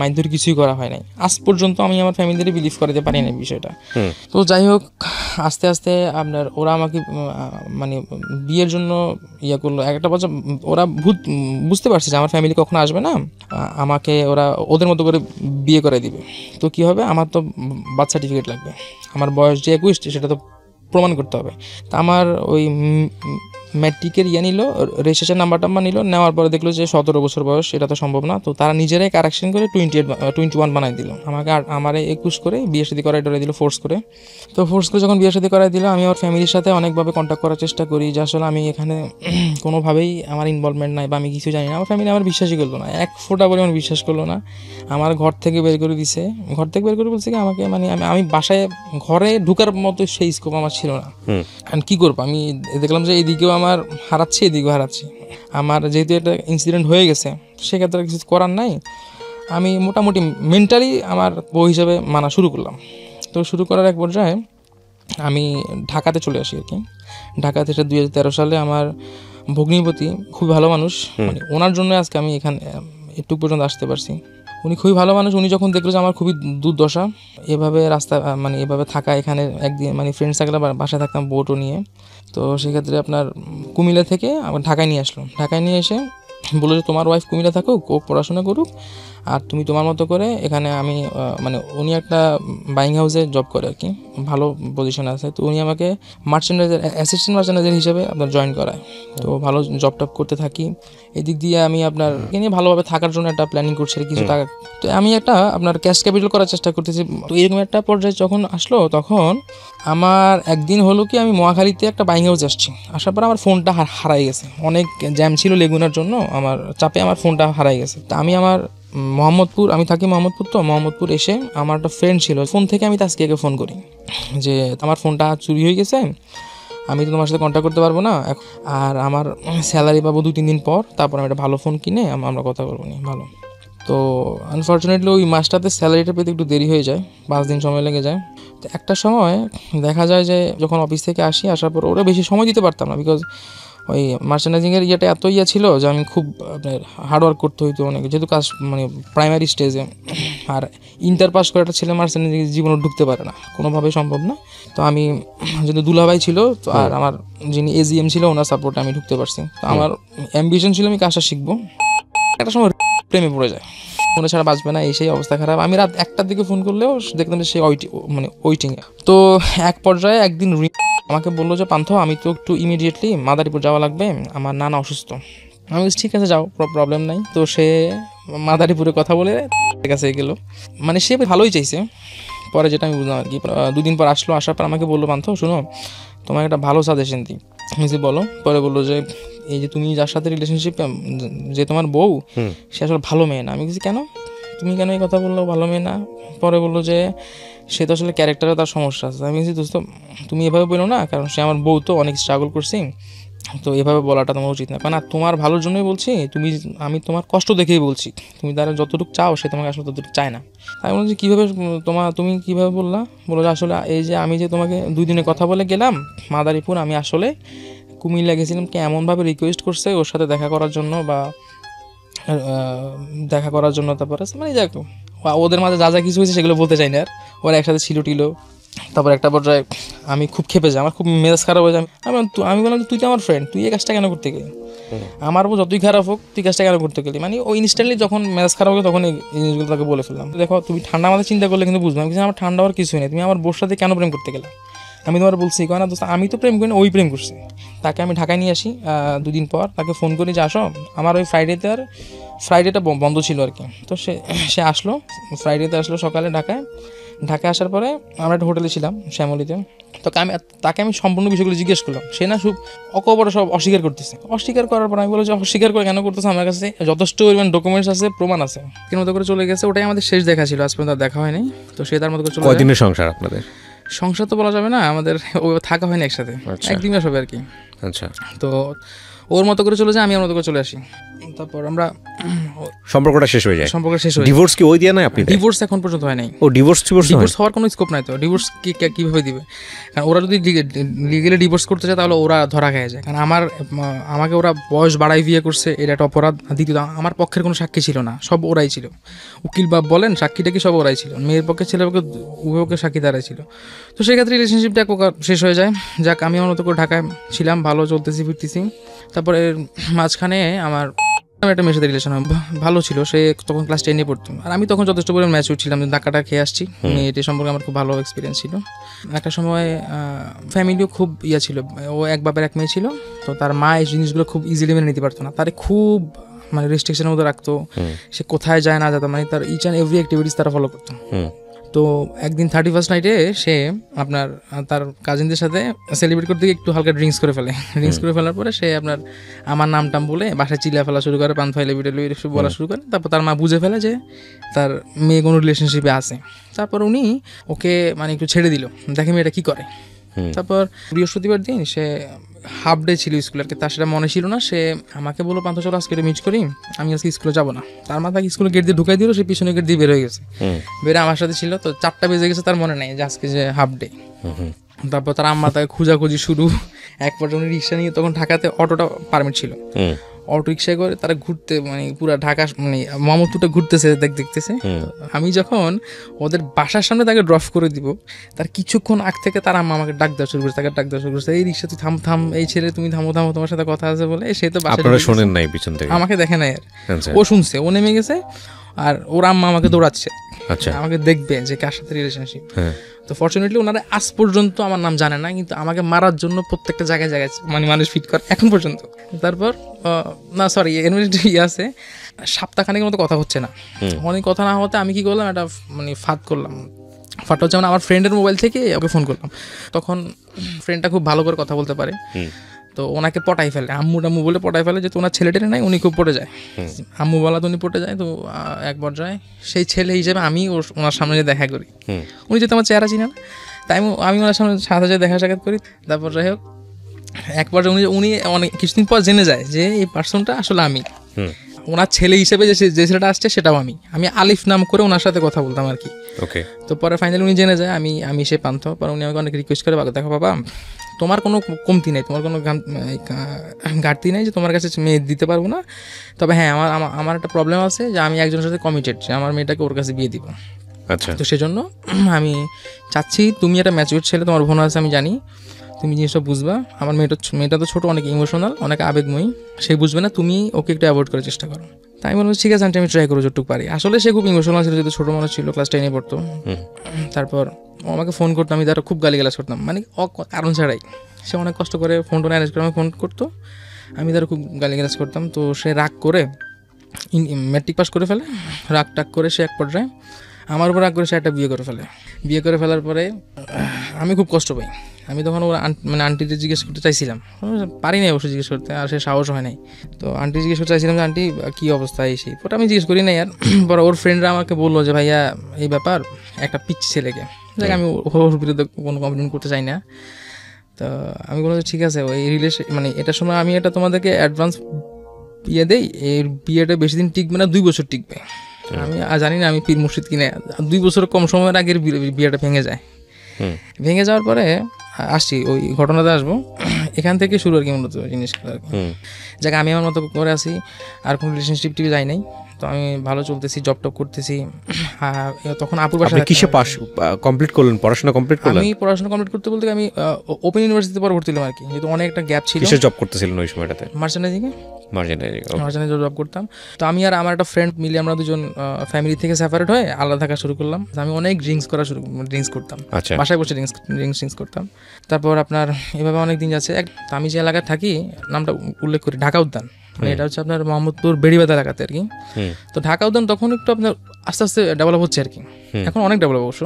মারধর কিছুই করা হয় নাই। আজ পর্যন্ত আমি আমার ফ্যামিলিদের বিলিভ করাতে পারি না বিষয়টা। তো যাই হোক, আস্তে আস্তে আপনার ওরা আমাকে মানে বিয়ের জন্য করলো। একটা বছর ওরা বুঝতে পারছে যে আমার ফ্যামিলি কখনো আসবে না, আমাকে ওরা ওদের মতো করে বিয়ে করে দিবে। তো কি হবে, আমার তো বার্থ সার্টিফিকেট লাগবে, আমার বয়স যে 21 সেটা তো প্রমাণ করতে হবে। তা আমার ওই ম্যাট্রিকের নিল, রেজিস্ট্রেশন নাম্বারটা নিল, নেওয়ার পরে দেখলো যে 17 বছর বয়স, এটা তো সম্ভব না। তো তারা নিজেরাই কারেকশন করে 21 বানাই দিল, আমারে 21 করে বিয়ে শাদী করাই দিল, ফোর্স করে। তো ফোর্স করে যখন বিয়ে শাদী করাই দিল, আমি আমার ফ্যামিলির সাথে অনেকভাবে কন্ট্যাক্ট করার চেষ্টা করি যে আসলে আমি এখানে কোনোভাবেই আমার ইনভলভমেন্ট নাই বা আমি কিছু জানি না। আমার ফ্যামিলি আমার বিশ্বাসই করলো না, এক ফোঁটা পরিমাণ বিশ্বাস করলো না। আমার ঘর থেকে বের করে দিছে, বলছে কি আমাকে, মানে আমি বাসায় ঘরে ঢুকার মতো সেই স্কোপ আমার ছিল না। আর কী করবো, আমি দেখলাম যে এইদিকেও আমার হারাচ্ছি, এদিকেও হারাচ্ছি। আমার যেহেতু একটা ইনসিডেন্ট হয়ে গেছে, সেক্ষেত্রে কিছু করার নাই। আমি মোটামুটি মেন্টালি আমার বউ হিসাবে মানা শুরু করলাম। তো শুরু করার এক পর্যায়ে আমি ঢাকাতে চলে আসি আর কি। ঢাকাতে 2013 সালে আমার ভগ্নিপতি, খুব ভালো মানুষ, মানে ওনার জন্য আজকে আমি এখানে একটু পর্যন্ত আসতে পারছি। উনি খুবই ভালো মানুষ। উনি যখন দেখলো যে আমার খুবই দুর্দশা, এভাবে রাস্তা মানে এভাবে থাকা, এখানে একদিন মানে ফ্রেন্ড সার্কেল বাসায় থাকতাম বোটও নিয়ে, তো সেক্ষেত্রে আপনার কুমিল্লা থেকে আমার ঢাকায় নিয়ে আসলো। ঢাকায় নিয়ে এসে বললো যে তোমার ওয়াইফ কুমিল্লা থাকুক, ও পড়াশোনা করুক, আর তুমি তোমার মতো করে এখানে আমি মানে উনি একটা বাইং হাউসে জব করে আর কি, ভালো পজিশনে আছে। তো উনি আমাকে মার্চেন্ডাইজার, অ্যাসিস্ট্যান্ট মার্চেন্ডাইজার হিসেবে আপনার জয়েন করায়। তো ভালো জব টপ করতে থাকি। এদিক দিয়ে আমি আপনার নিয়ে ভালোভাবে থাকার জন্য একটা প্ল্যানিং করছি কিছু টাকা। তো আমি একটা আপনার ক্যাশ ক্যাপিটাল করার চেষ্টা করতেছি। তো এরকম একটা পর্যায়ে যখন আসলো, তখন আমার একদিন হলো কি, আমি মহাখালীতে একটা বাইং হাউস আসছি, আসার পর আমার ফোনটা হারাই গেছে। অনেক জ্যাম ছিল লেগুনার জন্য, আমার চাপে আমার ফোনটা হারাই গেছে। তা আমি আমার মোহাম্মদপুর, আমি থাকি মোহাম্মদপুর, তো মোহাম্মদপুর এসে আমার একটা ফ্রেন্ড ছিল, ফোন থেকে আমি তাসকিয়াকে ফোন করি যে আমার ফোনটা চুরি হয়ে গেছে, আমি তো তোমার সাথে কন্ট্যাক্ট করতে পারবো না, আর আমার স্যালারি পাবো 2-3 দিন পর, তারপর আমি একটা ভালো ফোন কিনে আমরা কথা বলবো নি ভালো। তো আনফর্চুনেটলি ওই মাসটাতে স্যালারিটা পেতে একটু দেরি হয়ে যায়, 5 দিন সময় লেগে যায়। তো একটা সময় দেখা যায় যে যখন অফিস থেকে আসার পর ওরা বেশি সময় দিতে পারতাম না, বিকজ ওই মার্চেন্ডাইজিংয়ের ইয়েটা এত ছিল যে আমি খুব আপনার হার্ডওয়ার্ক করতে হইতো অনেক, যেহেতু কাজ মানে প্রাইমারি স্টেজে, আর ইন্টার পাস করে একটা ছেলে মার্চেন্ডাইজিং জীবনে ঢুকতে পারে না, কোনোভাবেই সম্ভব না। তো আমি যেহেতু দুলাভাই ছিল, তো আর আমার যিনি এজিএম ছিল ওনার সাপোর্টে আমি ঢুকতে পারছি। তো আমার অ্যাম্বিশন ছিল আমি কাজটা শিখবো। একটা সময় প্রেমে পড়ে যায়, ফোনে ছাড়া বাঁচবে না, এই সেই অবস্থা খারাপ। আমি রাত 1টার দিকে ফোন করলেও দেখতাম যে সে মানে ওয়েটিংয়ে। তো এক পর্যায়ে একদিন আমাকে বললো যে পান্থ, আমি তো একটু ইমিডিয়েটলি মাদারীপুর যাওয়া লাগবে, আমার নানা অসুস্থ। আমি বলছি ঠিক আছে যাও, প্রবলেম নাই। তো সে মাদারীপুরে কথা বলে কাছে গেল, মানে সে ভালোই চাইছে। পরে যেটা আমি বুঝলাম আর কি, 2 দিন পর আসলো, আসার পর আমাকে বললো পান্থ শুনো, তোমাকে একটা ভালো সাজেশন দিই। আমি বলো। পরে বললো যে এই যে তুমি যার সাথে রিলেশনশিপ, যে তোমার বউ, সে আসলে ভালো মেয়ে না। আমি বলছি কেন, তুমি কেন এই কথা বললো, ভালো মেয়ে না? পরে বললো যে সে তো আসলে ক্যারেক্টারে তার সমস্যা আছে। আমি বলছি দোস্ত তুমি এভাবে বলো না, কারণ সে আমার বউ, তো অনেক স্ট্রাগল করছি, তো এভাবে বলাটা তোমার উচিত না, কারণ তোমার ভালোর জন্যই বলছি, আমি তোমার কষ্ট দেখেই বলছি, তুমি তারা যতটুকু চাও সে তোমাকে আসলে ততটুকু চায় না। আমি বলছি কীভাবে তুমি কীভাবে বললো যে আসলে এই যে আমি যে তোমাকে 2 দিনে কথা বলে গেলাম মাদারীপুর, আমি আসলে কুমিল্লা গেছিলাম, কি এমনভাবে রিকোয়েস্ট করছে ওর সাথে দেখা করার জন্য, তারপরে মানে যাক ওদের মাঝে যা যা কিছু হয়েছে সেগুলো বলতে চাই না, আর ওরা একসাথে ছিল। তারপর একটা পর্যায়ে আমি খুব খেপে যাই, আমার খুব মেজাজ খারাপ হয়ে যায়। আমি বললাম তুই তো আমার ফ্রেন্ড, তুই এই কাজটা কেন করতে গেলি? আমার যতই খারাপ হোক তুই কাজটা কেন করতে গেলি? মানে ওই ইনস্ট্যান্টলি যখন মেজাজ খারাপ হবে তখন এই জিনিসগুলো তাকে বলে ফেললাম। দেখো তুমি ঠান্ডা মাথায় চিন্তা করলে কিন্তু বুঝলাম কিন্তু আমার ঠান্ডা হওয়ার কিছুই নেই, তুমি আমার বোর সাথে কেন প্রেম করতে গেলে? আমি তোমার বলছি কেন না দোস্ত, আমি তো প্রেম করি না, ওই প্রেম করছি। তাকে আমি ঢাকায় নিয়ে আসি 2 দিন পর, তাকে ফোন করি যে আসো। আমার ওই ফ্রাইডেটা বন্ধ ছিল আর কি। তো সে আসলো, ফ্রাইডেতে আসলো সকালে ঢাকায় আসার পরে আমরা একটা হোটেলে ছিলাম শ্যামলীতে। তো তাকে আমি সম্পূর্ণ বিষয়গুলো জিজ্ঞেস করলাম, সে না খুব অকপরে সব অস্বীকার করতেছে। অস্বীকার করার পর আমি বললাম যে অস্বীকার করে কেন করতেছে, আমার কাছে যথেষ্ট পরিমাণ ডকুমেন্টস আছে, প্রমাণ আছে। কেন মতো করে চলে গেছে, ওটাই আমাদের শেষ দেখা ছিল, আজ পর্যন্ত দেখা হয়নি। তো সে তার মতো করে চলে গেছে। কয়দিনের সংসার আপনাদের? সংসার তো বলা যাবে না, আমাদের থাকা হয়নি একসাথে, 1 মাস হবে আর কি। আচ্ছা। তো ওর মতো করে চলে যায়, আমি আমার মতো করে চলে আসি। তারপর আমরা সম্পর্কটা শেষ হয়ে যায়। ডিভোর্স কি ওই দিয়ে নাই আপনি? ডিভোর্স এখন পর্যন্ত হয় নাই। ও ডিভোর্স হওয়ার কোনো স্কোপ নাই। তো ডিভোর্স কিভাবে দিবে? কারণ ওরা যদি লিগেলি ডিভোর্স করতে চায় তাহলে ওরা ধরা খেয়ে যায়। কারণ আমাকে ওরা বয়স বাড়াই বিয়ে করছে, এটা একটা অপরাধ। দ্বিতীয়ত আমার পক্ষের কোনো সাক্ষী ছিল না, সব ওরাই ছিল। উকিল বাপ বলেন, সাক্ষীটা কি সব ওরাই ছিল। মেয়ের পক্ষে ছেলের পক্ষে উভয়কে সাক্ষী তারাই ছিল। তো সেক্ষেত্রে রিলেশনশিপটা শেষ হয়ে যায়। যাক, আমি আমার মতো করে ঢাকায় ছিলাম, ভালো চলতেছি ফিরতেছি। তারপরে মাঝখানে আমার একটা মেয়ের সাথে রিলেশন ভালো ছিল। সে তখন ক্লাস 10-এ পড়তো, আর আমি তখন যথেষ্ট পরিমাণ ম্যাচিউর ছিলাম, ধাক্কাটা খেয়ে আসছি। মেয়েটি সম্পর্কে আমার খুব ভালো এক্সপিরিয়েন্স ছিল। একটা সময় ফ্যামিলিও খুব ছিল, ও এক বাপের এক মেয়ে ছিল। তো তার মা এই জিনিসগুলো খুব ইজিলি মেনে নিতে পারতো না, তারে খুব মানে রেস্ট্রিকশনের মধ্যে রাখতো। সে কোথায় যায় না যেত, মানে তার ইচ অ্যান্ড এভরি অ্যাক্টিভিটিস তারা ফলো করতো। তো একদিন 31st নাইটে সে আপনার তার কাজিনদের সাথে সেলিব্রেট করতে গিয়ে একটু হালকা ড্রিঙ্কস করে ফেলার পরে সে আপনার আমার নাম বলে বাসায় চিল্লা ফেলা শুরু করে, পান ফাইলে সব বলা শুরু করে। তারপর তার মা বুঝে ফেলে যে তার মেয়ে কোনো রিলেশনশিপে আছে। তারপর উনি ওকে মানে একটু ছেড়ে দিল, দেখে মেয়েটা কী করে। তারপর বৃহস্পতিবার দিন সে হাফ ডে ছিল স্কুলের, তার সেটা মনে ছিল না। সে আমাকে বললো পান্থ চলো আজকে মিট করি, আমি আজকে স্কুলে যাবো না। তার মা তাকে স্কুলে গেট দিয়ে ঢুকাই দিল, সে পিছনে গেট দিয়ে বের হয়ে গেছে। বেরে আমার সাথে ছিল, তো 4টা বেজে গেছে, তার মনে নেই যে আজকে যে হাফ ডে। তারপর তার আম্মা তাকে খোঁজাখুঁজি শুরু। এক পর্যন্ত রিক্সা নিয়ে, তখন ঢাকাতে অটোটা পারমিট ছিল, অটো রিক্সায় করে তারা ঘুরতে, মানে পুরা ঢাকা মানে মোহাম্মদপুরটা ঘুরতেছে দেখতেছে। আমি যখন ওদের বাসার সামনে তাকে ড্রপ করে দিব, তার কিছুক্ষণ আগ থেকে তার আম্মা আমাকে ডাক দেওয়া শুরু করছে, এই রিক্সা তুই থাম, এই ছেলে তুমি থামো, তোমার সাথে কথা আছে বলে। সে তো বাসায় শোনেন নাই, পিছন থেকে আমাকে দেখে নাই, আর ও শুনছে, ও নেমে গেছে। আর ওর আম্মা আমাকে দৌড়াচ্ছে, আচ্ছা আমাকে দেখবে যে কার সাথে রিলেশনশিপ। হ্যাঁ তো ফর্চুনেটলি ওনারা আজ পর্যন্ত আমার নাম জানে না, কিন্তু আমাকে মারার জন্য প্রত্যেকটা জায়গায় জায়গায় মানে মানুষ ফিট করে এখন পর্যন্ত। তারপর না সরি এর মধ্যে আছে সপ্তাহখানেকের মতো কথা হচ্ছে না, অনেক কথা না হতে আমি কি করলাম, একটা মানে ফাট হচ্ছে মানে আমার ফ্রেন্ডের মোবাইল থেকে ওকে ফোন করলাম। তখন ফ্রেন্ডটা খুব ভালো করে কথা বলতে পারে, তো ওনাকে পটাই ফেলে, আম্মু টাম্মু বলে পটাই ফেলে, যেহেতু ওনার ছেলেটের নাই উনি খুব পটে যায়, আম্মু বলা তো উনি পটে যায়। তো এক পর্যায়ে সেই ছেলে হিসেবে আমি ওনার সামনে যে দেখা করি, উনি যেহেতু আমার চেহারা চিনে না, তাই আমি ওনার সামনে সাথে যে দেখা সাক্ষাৎ করি। তারপর যাই হোক এক পর্যায়ে উনি অনেক কিছুদিন পর জেনে যায় যে এই পার্সনটা আসলে আমি, ওনার ছেলে হিসেবে যে ছেলেটা আসছে সেটাও আমি আলিফ নাম করে ওনার সাথে কথা বলতাম আর কি। ওকে। তো পরে ফাইনালি উনি জেনে যায় আমি সে পান্থ। পরে উনি আমাকে অনেক রিকোয়েস্ট করে, দেখো বাবা তোমার কোনো কমতি নেই, তোমার কোনো ঘাটতি নেই যে তোমার কাছে মেয়ে দিতে পারবো না, তবে হ্যাঁ আমার একটা প্রবলেম আছে যে আমি একজনের সাথে কমিটেড, যে আমার মেয়েটাকে ওর কাছে বিয়ে দিব। আচ্ছা। তো সেজন্য আমি চাচ্ছি তুমি একটা ম্যাচিউর ছেলে, তোমার বোন আছে আমি জানি, তুমি জিনিসটা বুঝবা। আমার মেয়েটা তো ছোটো, অনেক ইমোশনাল, অনেক আবেগময়ী, সে বুঝবে না, তুমি ওকে একটু অ্যাভয়েড করার চেষ্টা করো। তাই আমি বলবো ঠিক আছে আন্টি, আমি ট্রাই করবো যতটুকু পারি। আসলে সে খুব ইমোশনাল ছিল, যেহেতু ছোটো মানুষ ছিল, ক্লাস 10-এ পড়তো। তারপর ও আমাকে ফোন করতো, আমি তারা খুব গালিগালাজ করতাম, মানে কারণ ছাড়াই। সে অনেক কষ্ট করে ফোনটা অ্যারেঞ্জ করে আমাকে ফোন করতো, আমি তারা খুব গালিগালাজ করতাম। তো সে রাগ করে ম্যাট্রিক পাস করে ফেলে, রাগ টাগ করে সে এক পর্যায়ে আমার উপর রাগ করে সে একটা বিয়ে করে ফেলার পরে আমি খুব কষ্ট পাই। আমি তখন ওর মানে আন্টিতে জিজ্ঞেস করতে চাইছিলাম, পারি নাই অবশ্যই জিজ্ঞেস করতে, আর সে সাহস হয় নাই। তো আন্টি জিজ্ঞেস করতে চাইছিলাম যে আন্টি কী অবস্থা সেই, পরে আমি জিজ্ঞেস করি নাই। আর পরে ওর ফ্রেন্ডরা আমাকে বললো যে ভাইয়া এই ব্যাপার, একটা পিচ্ছি ছেলেকে, দেখ আমি ওর বিরুদ্ধে কোনো কমপ্লেন করতে চাই না। তো আমি বললাম যে ঠিক আছে, ওই রিলেশন মানে এটার সময় আমি এটা তোমাদেরকে অ্যাডভান্স ইয়ে দেই, এর বিয়েটা বেশি দিন টিকবে না, 2 বছর টিকবে। আমি জানি না আমি পীর মুর্শিদ কিনে 2 বছর কম সময়ের আগের বিয়েটা ভেঙে যায়। ভেঙে যাওয়ার পরে আসছি ওই ঘটনাতে আসবো, এখান থেকে শুরু আর কি মূলত জিনিসগুলো আর কি। যাকে আমি আমার মতো করে আসি, আর কোনো রিলেশনশিপ টিভি যাই নাই। তো আমি ভালো চলতেছি, জব টপ করতেছি। তখন আপুর বাসায় কিসে পাস কমপ্লিট করলেন, পড়াশোনা কমপ্লিট করলেন? আমি পড়াশোনা কমপ্লিট করতে বলতে আমি ওপেন ইউনিভার্সিটিতে পরে ভর্তি হলাম আর কি, যেহেতু অনেক একটা গ্যাপ ছিল। কিসে জব করতেছিলেন ওই সময়টাতে? মার্চেন্টাইজিং জব করতাম। তো আমি আর আমার একটা ফ্রেন্ড মিলে আমরা দুজন ফ্যামিলি থেকে সেপারেট হয়ে আলাদা থাকা শুরু করলাম। আমি অনেক ড্রিঙ্কস করতাম, বাসায় বসে ড্রিঙ্কস করতাম। তারপর আপনার এভাবে অনেক দিন যাচ্ছে। আমি যে এলাকায় থাকি নামটা উল্লেখ করি, ঢাকা উদ্যান, মানে এটা হচ্ছে আপনার মোহাম্মদপুর বেড়িবাঁধ এলাকাতে আর কি। তো ঢাকা উদ্যান তখন একটু আপনার আস্তে আস্তে ডেভেলপ হচ্ছে আর কি, এখন অনেক ডেভেলপ অবশ্য।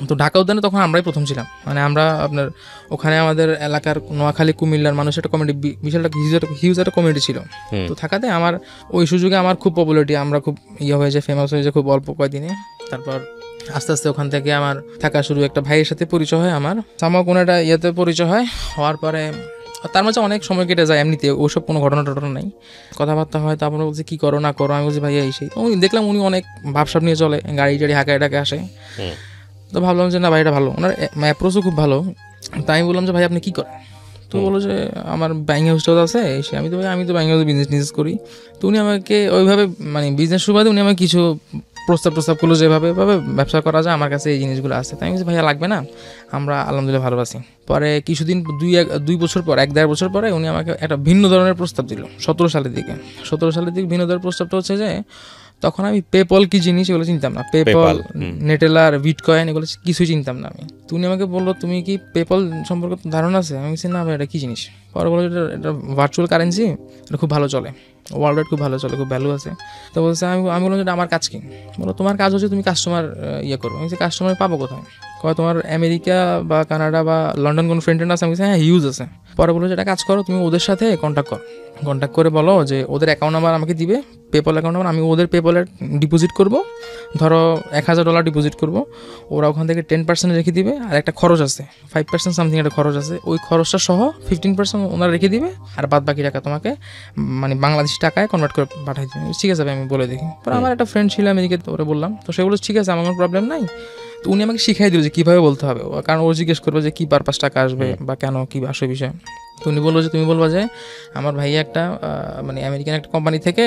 তো ঢাকা উদ্যানে তখন আমরাই প্রথম ছিলাম, মানে আমরা আপনার ওখানে আমাদের এলাকার নোয়াখালী কুমিল্লার মানুষের একটা কমিউনিটি, বিশাল হিউজ একটা কমিউনিটি ছিল। তো থাকাতে আমার ওই সুযোগে আমার খুব পপুলারিটি, আমরা খুব হয়ে যায়, ফেমাস হয়ে যায় খুব অল্প কয়েকদিনে। তারপর আস্তে আস্তে ওখান থেকে আমার থাকা শুরু, একটা ভাইয়ের সাথে পরিচয় হয় আমার, আমার কোনো একটা ইয়েতে পরিচয় হয়, হওয়ার পরে তার মাঝে অনেক সময় কেটে যায় এমনিতে, ওসব কোনো ঘটনা নাই, কথাবার্তা হয়। তারপরে বলছে কী করো না করো, আমি বলছি ভাইয়া এই সেই। উনি দেখলাম উনি অনেক ভাবসাব নিয়ে চলে, গাড়ি টাড়ি হাঁকায় ডাকে আসে। তো ভাবলাম যে না ভাই এটা ভালো, ওনার অ্যাপ্রোচও খুব ভালো। তাই আমি বললাম যে ভাই আপনি কী করেন? তো বললো যে আমার ব্যাঙ্ক হাউসটা আছে এসে। আমি তো ব্যাঙ্ক হাউসে বিজনেস করি। তো উনি আমাকে ওইভাবে মানে বিজনেস সুবাদে উনি আমাকে কিছু প্রস্তাব করলো যেভাবে ব্যবসা করা যায়, আমার কাছে এই জিনিসগুলো আছে। তাই আমি বলছি ভাইয়া লাগবে না, আমরা আলহামদুলিল্লাহ ভালো আছি। পরে কিছুদিন 2 বছর পর, 1-1.5 বছর পরে উনি আমাকে একটা ভিন্ন ধরনের প্রস্তাব দিল। 17 সালের দিকে ভিন্ন ধরনের প্রস্তাবটা হচ্ছে যে তখন আমি পেপল কি জিনিস এগুলো চিনতাম না, পেপল, নেটেলার, বিটকয়েন এগুলো কিছুই চিনতাম না আমি। তো উনি আমাকে বললো তুমি কি পেপল সম্পর্কে ধারণা আছে? আমি বলছি না ভাই এটা কী জিনিস। পরে বললো এটা ভার্চুয়াল কারেন্সি, এটা খুব ভালো চলে, ওয়ার্ল্ড ওয়াইড খুব ভালো চলে, খুব ভ্যালু আছে। তো বলছে আমি বললাম যে আমার কাজ কি? বলো তোমার কাজ হচ্ছে তুমি কাস্টমার করো। আমি কাস্টমার পাবো কোথায়? কয় তোমার আমেরিকা বা কানাডা বা লন্ডন কোনো ফ্রেন্ড আছে? আমি বলছি হ্যাঁ হিউজ আছে। পরে বললো যে একটা কাজ করো, তুমি ওদের সাথে কন্ট্যাক্ট করে বলো যে ওদের অ্যাকাউন্ট নাম্বার আমাকে দিবে, পেপল অ্যাকাউন্ট নাম্বার, আমি ওদের পেপলে ডিপোজিট করবো, ধরো $1000 ডিপোজিট করবো, ওরা ওখান থেকে 10% রেখে দিবে, আর একটা খরচ আছে 5% সামথিং একটা খরচ আছে, ওই খরচটা সহ 15% ওনারা রেখে দিবে, আর বাদ বাকি টাকা তোমাকে মানে বাংলাদেশি টাকায় কনভার্ট করে পাঠাই দেবে। ঠিক আছে আমি বলে দেখি। পরে আমার একটা ফ্রেন্ড ছিল আমেরিকাতে, ওরা বললাম, তো সেগুলো ঠিক আছে, আমার কোনো প্রবলেম নাই। তো উনি আমাকে শিখাই দিল যে কীভাবে বলতে হবে, কারণ ও জিজ্ঞেস করবে যে কী পারপাস টাকা আসবে বা কেন কী আসবে বিষয়। তো উনি বললো যে তুমি বলবা যে আমার ভাইয়া একটা মানে আমেরিকান একটা কোম্পানি থেকে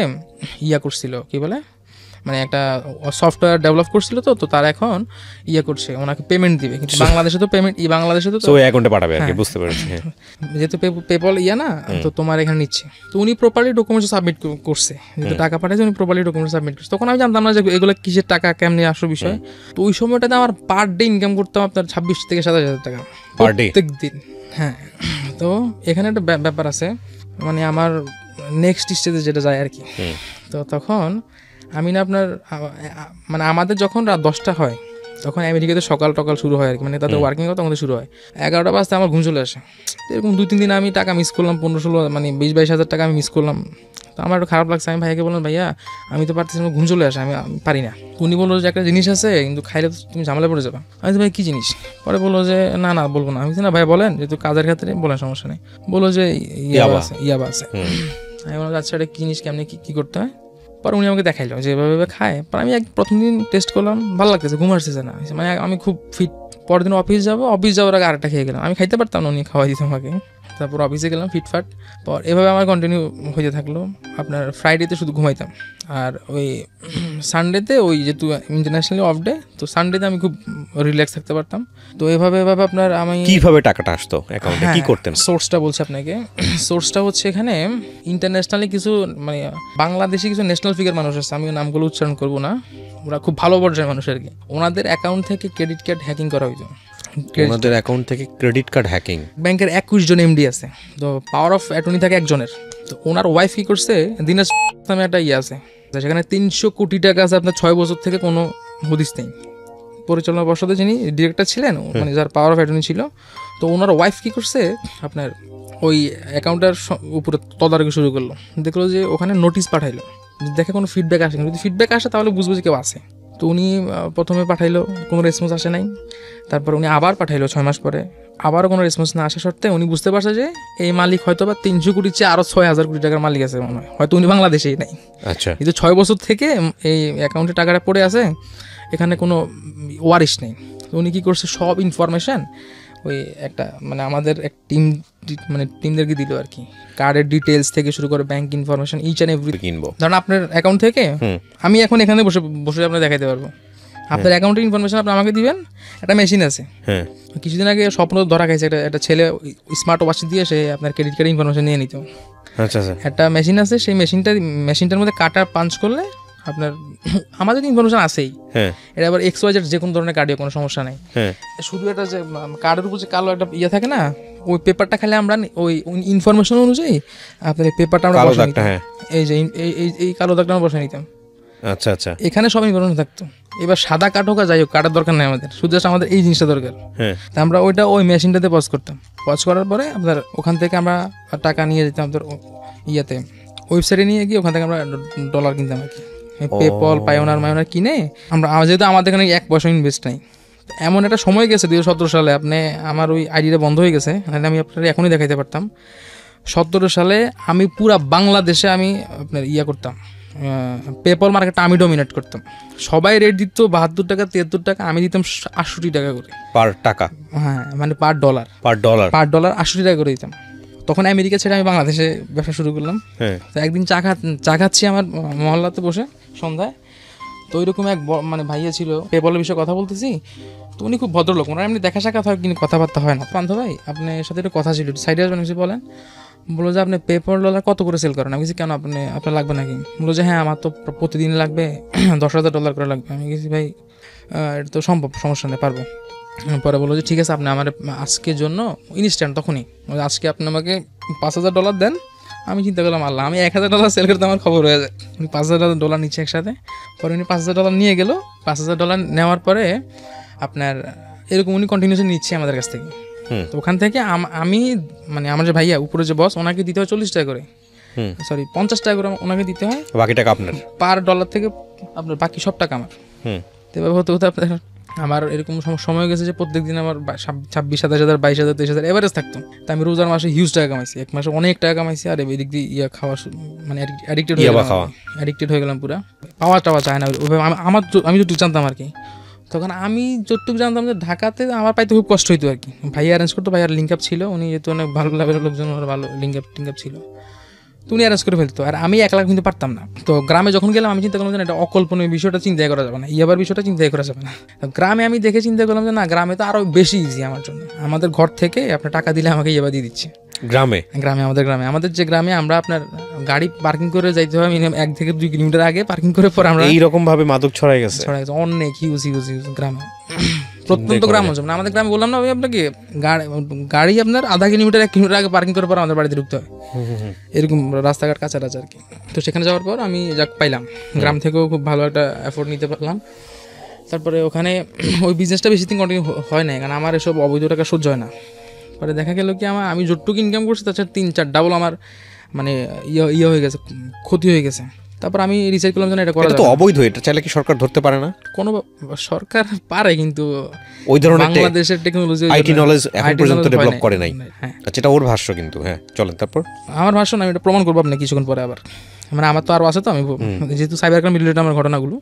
করছিল, কী বলে মানে একটা সফটওয়্যার ডেভেলপ করছিল, তো তার এখন ইয়ে করছে, ওনাকে পেমেন্ট দিবে, কিন্তু বাংলাদেশে তো পেমেন্ট বাংলাদেশে তো ওই অ্যাকাউন্টে পাঠাবে আর কি, বুঝতে পেরেছি। যেহেতু পেপল ইয়া না, তো তোমার এখানে নিচ্ছে, তো উনি প্রপারলি ডকুমেন্টস সাবমিট করছে, যেহেতু টাকা পাঠাইছে উনি প্রপারলি ডকুমেন্টস সাবমিট করছে। তখন আমি জানতাম না যে এগুলো কিসের টাকা, কেমনি আসল বিষয়। তো ওই সময়টাতে আমার পার ডে ইনকাম করতাম আপনার 26 থেকে 27 হাজার টাকা প্রত্যেক দিন। হ্যাঁ, তো এখানে একটা ব্যাপার আছে, মানে আমার নেক্সট স্টেজে যেটা যায় আর কি। তো তখন আমি না আপনার মানে আমাদের যখন রাত 10টা হয়, তখন আমেরিকাতে সকাল টকাল শুরু হয় আর কি, মানে তাদের ওয়ার্কিং তখন শুরু হয় 11টা বাজতে আমার ঘুম চলে আসে। এরকম 2-3 দিন আমি টাকা মিস করলাম, 15-16 মানে 20-22 হাজার টাকা আমি মিস করলাম। তো আমার একটু খারাপ লাগছে, আমি ভাইয়াকে বললাম, ভাইয়া আমি তো পারতেছি না, ঘুম চলে আসে, আমি পারি না। উনি বললো যে একটা জিনিস আছে, কিন্তু খাইলে তো তুমি ঝামেলা পড়ে যাবে। আমি তো ভাই কী জিনিস? পরে বললো যে না বলবো না। আমি না ভাই বলেন, যেহেতু কাজের ক্ষেত্রে বলেন, সমস্যা নেই। বললো যে ইয়াবা আছে। আমি বললাম আচ্ছা, এটা কী জিনিস, কেমনি কী করতে হয়? পরে উনি আমাকে দেখাইলো যে এভাবে খায়। পরে আমি প্রথম দিন টেস্ট করলাম, ভালো লাগতেছে, ঘুম আসতেছে না, মানে আমি খুব ফিট। পরের দিন অফিস যাওয়ার আগে আরেকটা খেয়ে গেলাম, আমি খাইতে পারতাম না, উনি খাওয়াই দিত আমাকে। তারপর অফিসে গেলাম ফিটফাট। পর এভাবে আমার কন্টিনিউ হইতে থাকলো। আপনার ফ্রাইডেতে শুধু ঘুমাইতাম, আর ওই সানডেতে ওই যেহেতু ইন্টারন্যাশনালি অফ ডে, তো সানডেতে আমি খুব রিল্যাক্স থাকতে পারতাম। তো এভাবে আপনার আমি কিভাবে টাকাটা আসতো অ্যাকাউন্টে, কি করতেন? সোর্সটা বলছি আপনাকে। সোর্সটা হচ্ছে এখানে ইন্টারন্যাশনালি কিছু মানে বাংলাদেশি কিছু ন্যাশনাল ফিগার মানুষ আছে, আমি নামগুলো উচ্চারণ করবো না, ওরা খুব ভালো পর্যায়ের মানুষ আর কি। ওনাদের অ্যাকাউন্ট থেকে ক্রেডিট কার্ড হ্যাকিং করা হইতো। ওনাদের অ্যাকাউন্ট থেকে ক্রেডিট কার্ড হ্যাকিং? ব্যাংকের 21 জন এমডি আছে, তো পাওয়ার অফ অ্যাটর্নি থাকে একজনের। তো ওনার ওয়াইফ কি করছে, দিনাজ নামে একটা ইয়ে আছে, সেখানে 300 কোটি টাকা আছে আপনার 6 বছর থেকে কোনো হদিস নেই। পরিচালনা পর্ষদে যিনি ডিরেক্টর ছিলেন, মানে যার পাওয়ার অফ অ্যাটর্নি ছিল, তো ওনার ওয়াইফ কি করছে আপনার ওই অ্যাকাউন্টের উপরে তদারকি শুরু করলো। দেখলো যে ওখানে নোটিশ পাঠাইলো, দেখে কোনো ফিডব্যাক আসে, যদি ফিডব্যাক আসে তাহলে বুঝবো যে কেউ আছে। তো উনি প্রথমে পাঠাইলো, কোনো রেসপন্স আসে নাই। তারপর উনি আবার পাঠাইলো 6 মাস পরে, আবারও কোনো রেসপন্স না আসা সত্ত্বে উনি বুঝতে পারছে যে এই মালিক হয়তো বা 300 কোটির চেয়ে আরও 6,000 কোটি টাকার মালিক আছে মনে হয়, হয়তো উনি বাংলাদেশেই নাই। আচ্ছা, কিন্তু 6 বছর থেকে এই অ্যাকাউন্টে টাকাটা পড়ে আছে, এখানে কোনো ওয়ারিশ নেই। তো উনি কী করছে, সব ইনফরমেশান ওই একটা মানে আমাদের এক টিমদেরকে দিল আর কি। কার্ডের ডিটেলস থেকে শুরু করে bank information, each and every. কিনবো ধরুন আপনার অ্যাকাউন্ট থেকে আমি এখন এখানে বসে বসে আপনার দেখাতে পারবো, আপনার অ্যাকাউন্টের ইনফরমেশন আপনি আমাকে দিবেন। একটা মেশিন আছে, কিছুদিন আগে স্বপ্ন ধরা খাইছে, একটা ছেলে স্মার্ট ওয়াচ দিয়ে সে আপনার ক্রেডিট কার্ডের ইনফরমেশন নিয়ে নিত। আচ্ছা, একটা মেশিন আছে, সেই মেশিনটার মধ্যে কাটা পাঞ্চ করলে আপনার আমাদের ইনফরমেশন আছেই। এটা আবার XYZ যে কোনো ধরনের কার্ডে কোনো সমস্যা নেই। শুধু এটা যে কার্ডের উপর যে কালো একটা ইয়ে থাকে না, ওই পেপারটা খালি আমরা ওই ইনফরমেশন অনুযায়ী আপনার এই পেপারটা আমরা বসে নিতাম, এই যে এই কালো দাগটা আমরা বসে নিতাম। আচ্ছা আচ্ছা, এখানে সব ইনফরমেশন থাকতো। এবার সাদা কাঠ হোক যাই হোক, কাটার দরকার নেই আমাদের, শুধু আমাদের এই জিনিসটা দরকার। তা আমরা ওইটা ওই মেশিনটাতে পজ করতাম, পজ করার পরে আপনার ওখান থেকে আমরা টাকা নিয়ে যেতাম আপনার ইয়াতে ওয়েবসাইটে নিয়ে গিয়ে ওখান থেকে আমরা ডলার কিনতাম আর কি। পেপল, পায়োনার কিনে আমরা, যেহেতু আমাদের এখানে 1 পয়সা ইনভেস্ট নাই। এমন একটা সময় গেছে 2017 সালে, আপনি আমার ওই আইডিটা বন্ধ হয়ে গেছে, আমি আপনার এখনই দেখাইতে পারতাম। 17 সালে আমি পুরা বাংলাদেশে আমি আপনার করতাম, পেপল মার্কেটটা আমি ডমিনেট করতাম। সবাই রেট দিত 72 টাকা 73 টাকা, আমি দিতাম 68 টাকা করে পার টাকা। হ্যাঁ, মানে পার ডলার 68 টাকা করে দিতাম। তখন আমেরিকা ছেড়ে আমি বাংলাদেশে ব্যবসা শুরু করলাম। তো একদিন চা খাচ্ছি আমার মহল্লাতে বসে সন্ধ্যায়, তো ওইরকম এক মানে ভাইয়া ছিল, পেপলের বিষয়ে কথা বলতেছি। তো উনি খুব ভদ্রলোক, ওনার এমনি দেখা সাক্ষাৎ হয় কিন্তু কথাবার্তা হয় না। পান্থ ভাই, আপনার সাথে একটু কথা ছিল, সাইডে আসবেন কিছু বলেন। বললো যে আপনি পেপল ডলার কত করে সেল করেন? আমি কিছু কেন আপনার লাগবে নাকি? বললো যে হ্যাঁ, আমার তো প্রতিদিন লাগবে, $10,000 করে লাগবে। আমি গেছি ভাই এটা তো সম্ভব, সমস্যা নেই, পারবো। পরে বললো যে ঠিক আছে, আপনি আমার আজকের জন্য ইনস্ট্যান্ট, তখনই আজকে আপনি আমাকে $5,000 দেন। আমি চিন্তা করলাম আল্লাহ, আমি $1,000 সেল করতে আমার খবর হয়ে যায়। উনি $5,000 নিচ্ছে একসাথে। পরে উনি $5,000 নিয়ে গেল। $5,000 নেওয়ার পরে আপনার এরকম উনি কন্টিনিউসলি নিচ্ছে আমাদের কাছ থেকে। তো ওখান থেকে আমি মানে আমার যে ভাইয়া উপরে যে বস, ওনাকে দিতে হয় 40 টাকা করে, সরি 50 টাকা করে ওনাকে দিতে হয়, বাকি টাকা আপনার। পার ডলার থেকে আপনার বাকি সব টাকা আমার। তো এভাবে হতে হতে আপনার আমার এরকম সময় গেছে যে প্রত্যেকদিন আমার 26,000, 27,000, 22,000, 23,000 এভারেজ থাকতো। তো আমি রোজার মাসে হিউজ টাকা কামাইছি, এক মাসে অনেক টাকা কামাইছি। আর এদিক দিয়ে খাওয়া মানে অ্যাডিক্টেড হয়ে গেলাম পুরা। পাওয়া চায় না ওইভাবে আমি যতটুকু জানতাম আর কি। তখন আমি যতটুকু জানতাম যে ঢাকাতে আমার পাইতে খুব কষ্ট হইতো আর কি। ভাইয়া অ্যারেঞ্জ করতো, ভাইয়ার লিঙ্ক আপ ছিল, উনি যেহেতু অনেক ভালো লেভেলের লোকজন, ভালো লিঙ্ক আপ ছিল। তো তো উনি অ্যারেঞ্জ করে ফেলতো, আর আমি একলা কিন্তু পারতাম না। তো গ্রামে যখন গেলাম আমি চিন্তা করলাম যে এটা অকল্পনীয় বিষয়টা চিন্তাই করা যাবে না, ইয়াবার বিষয়টা চিন্তাই করা যাবে না। গ্রামে আমি দেখে চিন্তা করলাম যে না, গ্রামে তো আরও বেশি ইজি আমার জন্য, আমাদের ঘর থেকে আপনার টাকা দিলে আমাকে ইয়াবা দিয়ে দিচ্ছে। গ্রামে আমাদের যে গ্রামে আমরা আপনার গাড়ি পার্কিং করে যাইতে হয় মিনিমাম 1 থেকে 2 কিলোমিটার আগে পার্কিং করে পর আমরা এইরকম ভাবে মাদক ছড়াই গেছে অনেক হিউজ গ্রামে, প্রত্যন্ত গ্রাম অঞ্চল না আমাদের গ্রামে। বললাম না আমি আপনাকে, গাড়ি আপনার আধা কিলোমিটার 1 কিলোমিটার আগে পার্কিং করার পর আমাদের বাড়িতে ঢুকতে হয়, এরকম রাস্তাঘাট কাছাকাছি আর কি। তো সেখানে যাওয়ার পর আমি যাক পাইলাম, গ্রাম থেকেও খুব ভালো একটা এফোর্ট নিতে পারলাম। তারপরে ওখানে ওই বিজনেসটা বেশি দিন কন্টিনিউ হয় না, কারণ আমার এসব অবৈধ টাকা সহ্য হয় না। পরে দেখা গেল কি আমি যতটুকু ইনকাম করছি তাছাড়া 3-4 ডাবল আমার মানে ইয়ে হয়ে গেছে, ক্ষতি হয়ে গেছে। তারপর আমি রিসার্চ করলাম যে এটা করা তো অবৈধ, এটা চাইলে কি সরকার ধরতে পারে না? কোনো সরকার পারে, কিন্তু ওই ধরনের বাংলাদেশের টেকনোলজি আইটি নলেজ এখন পর্যন্ত ডেভেলপ করে নাই। আচ্ছা, এটা ওর ভাষ্য কিন্তু। হ্যাঁ চলেন তারপর। আমার ভাষ্য না, আমি এটা প্রমাণ করবো আপনাকে কিছুক্ষণ পরে। আবার মানে আমার তো আরও আছে, তো আমি যেহেতু সাইবার ক্রাইম রিলেটেড আমার ঘটনাগুলো।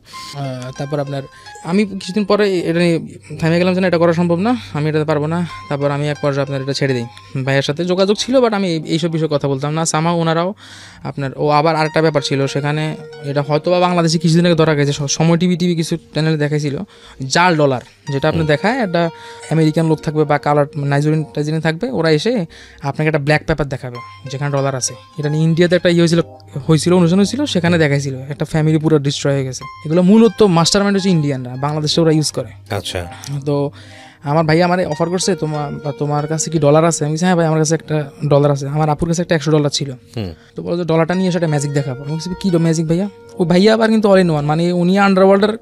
তারপর আপনার আমি কিছুদিন পরে এটা নিয়ে থামে গেলাম যে এটা করা সম্ভব না, আমি এটাতে পারবো না। তারপর আমি এক পর্যায়ে আপনার এটা ছেড়ে দিই। ভাইয়ের সাথে যোগাযোগ ছিল, বাট আমি এইসব বিষয়ে কথা বলতাম না। সামা ওনারাও আপনার আবার আরেকটা ব্যাপার ছিল সেখানে, এটা হয়তো বা বাংলাদেশে কিছুদিন আগে ধরা গেছে, সময় টিভি কিছু চ্যানেলে দেখাইছিল জাল ডলার, যেটা আপনি দেখায় একটা আমেরিকান লোক থাকবে বা কালার নাইজেরিয়ান থাকবে, ওরা এসে আপনাকে একটা ব্ল্যাক পেপার দেখাবে যেখানে ডলার আছে। এটা নিয়ে ইন্ডিয়াতে একটা হয়েছিল অনুষ্ঠান হয়েছিল, সেখানে দেখাইছিল একটা ফ্যামিলি পুরো ডিস্ট্রয় হয়ে গেছে। এগুলো মূলত মাস্টার মাইন্ড হচ্ছে ইন্ডিয়ানরা, বাংলাদেশে ওরা ইউজ করে। আচ্ছা, তো আমার ভাই আমার অফার করছে তোমার কাছে কি ডলার আছে? আমি বলছি হ্যাঁ ভাই আমার কাছে একটা ডলার আছে। আমার আপুর কাছে একটা $100 ছিল। তো বলো যে ডলারটা নিয়ে সেটা ম্যাজিক দেখাবো। আমি বলছি কি ম্যাজিক ভাইয়া? ও ভাইয়া আবার কিন্তু অল ইন ওয়ান, মানে উনি আন্ডারওয়ার্ল্ডের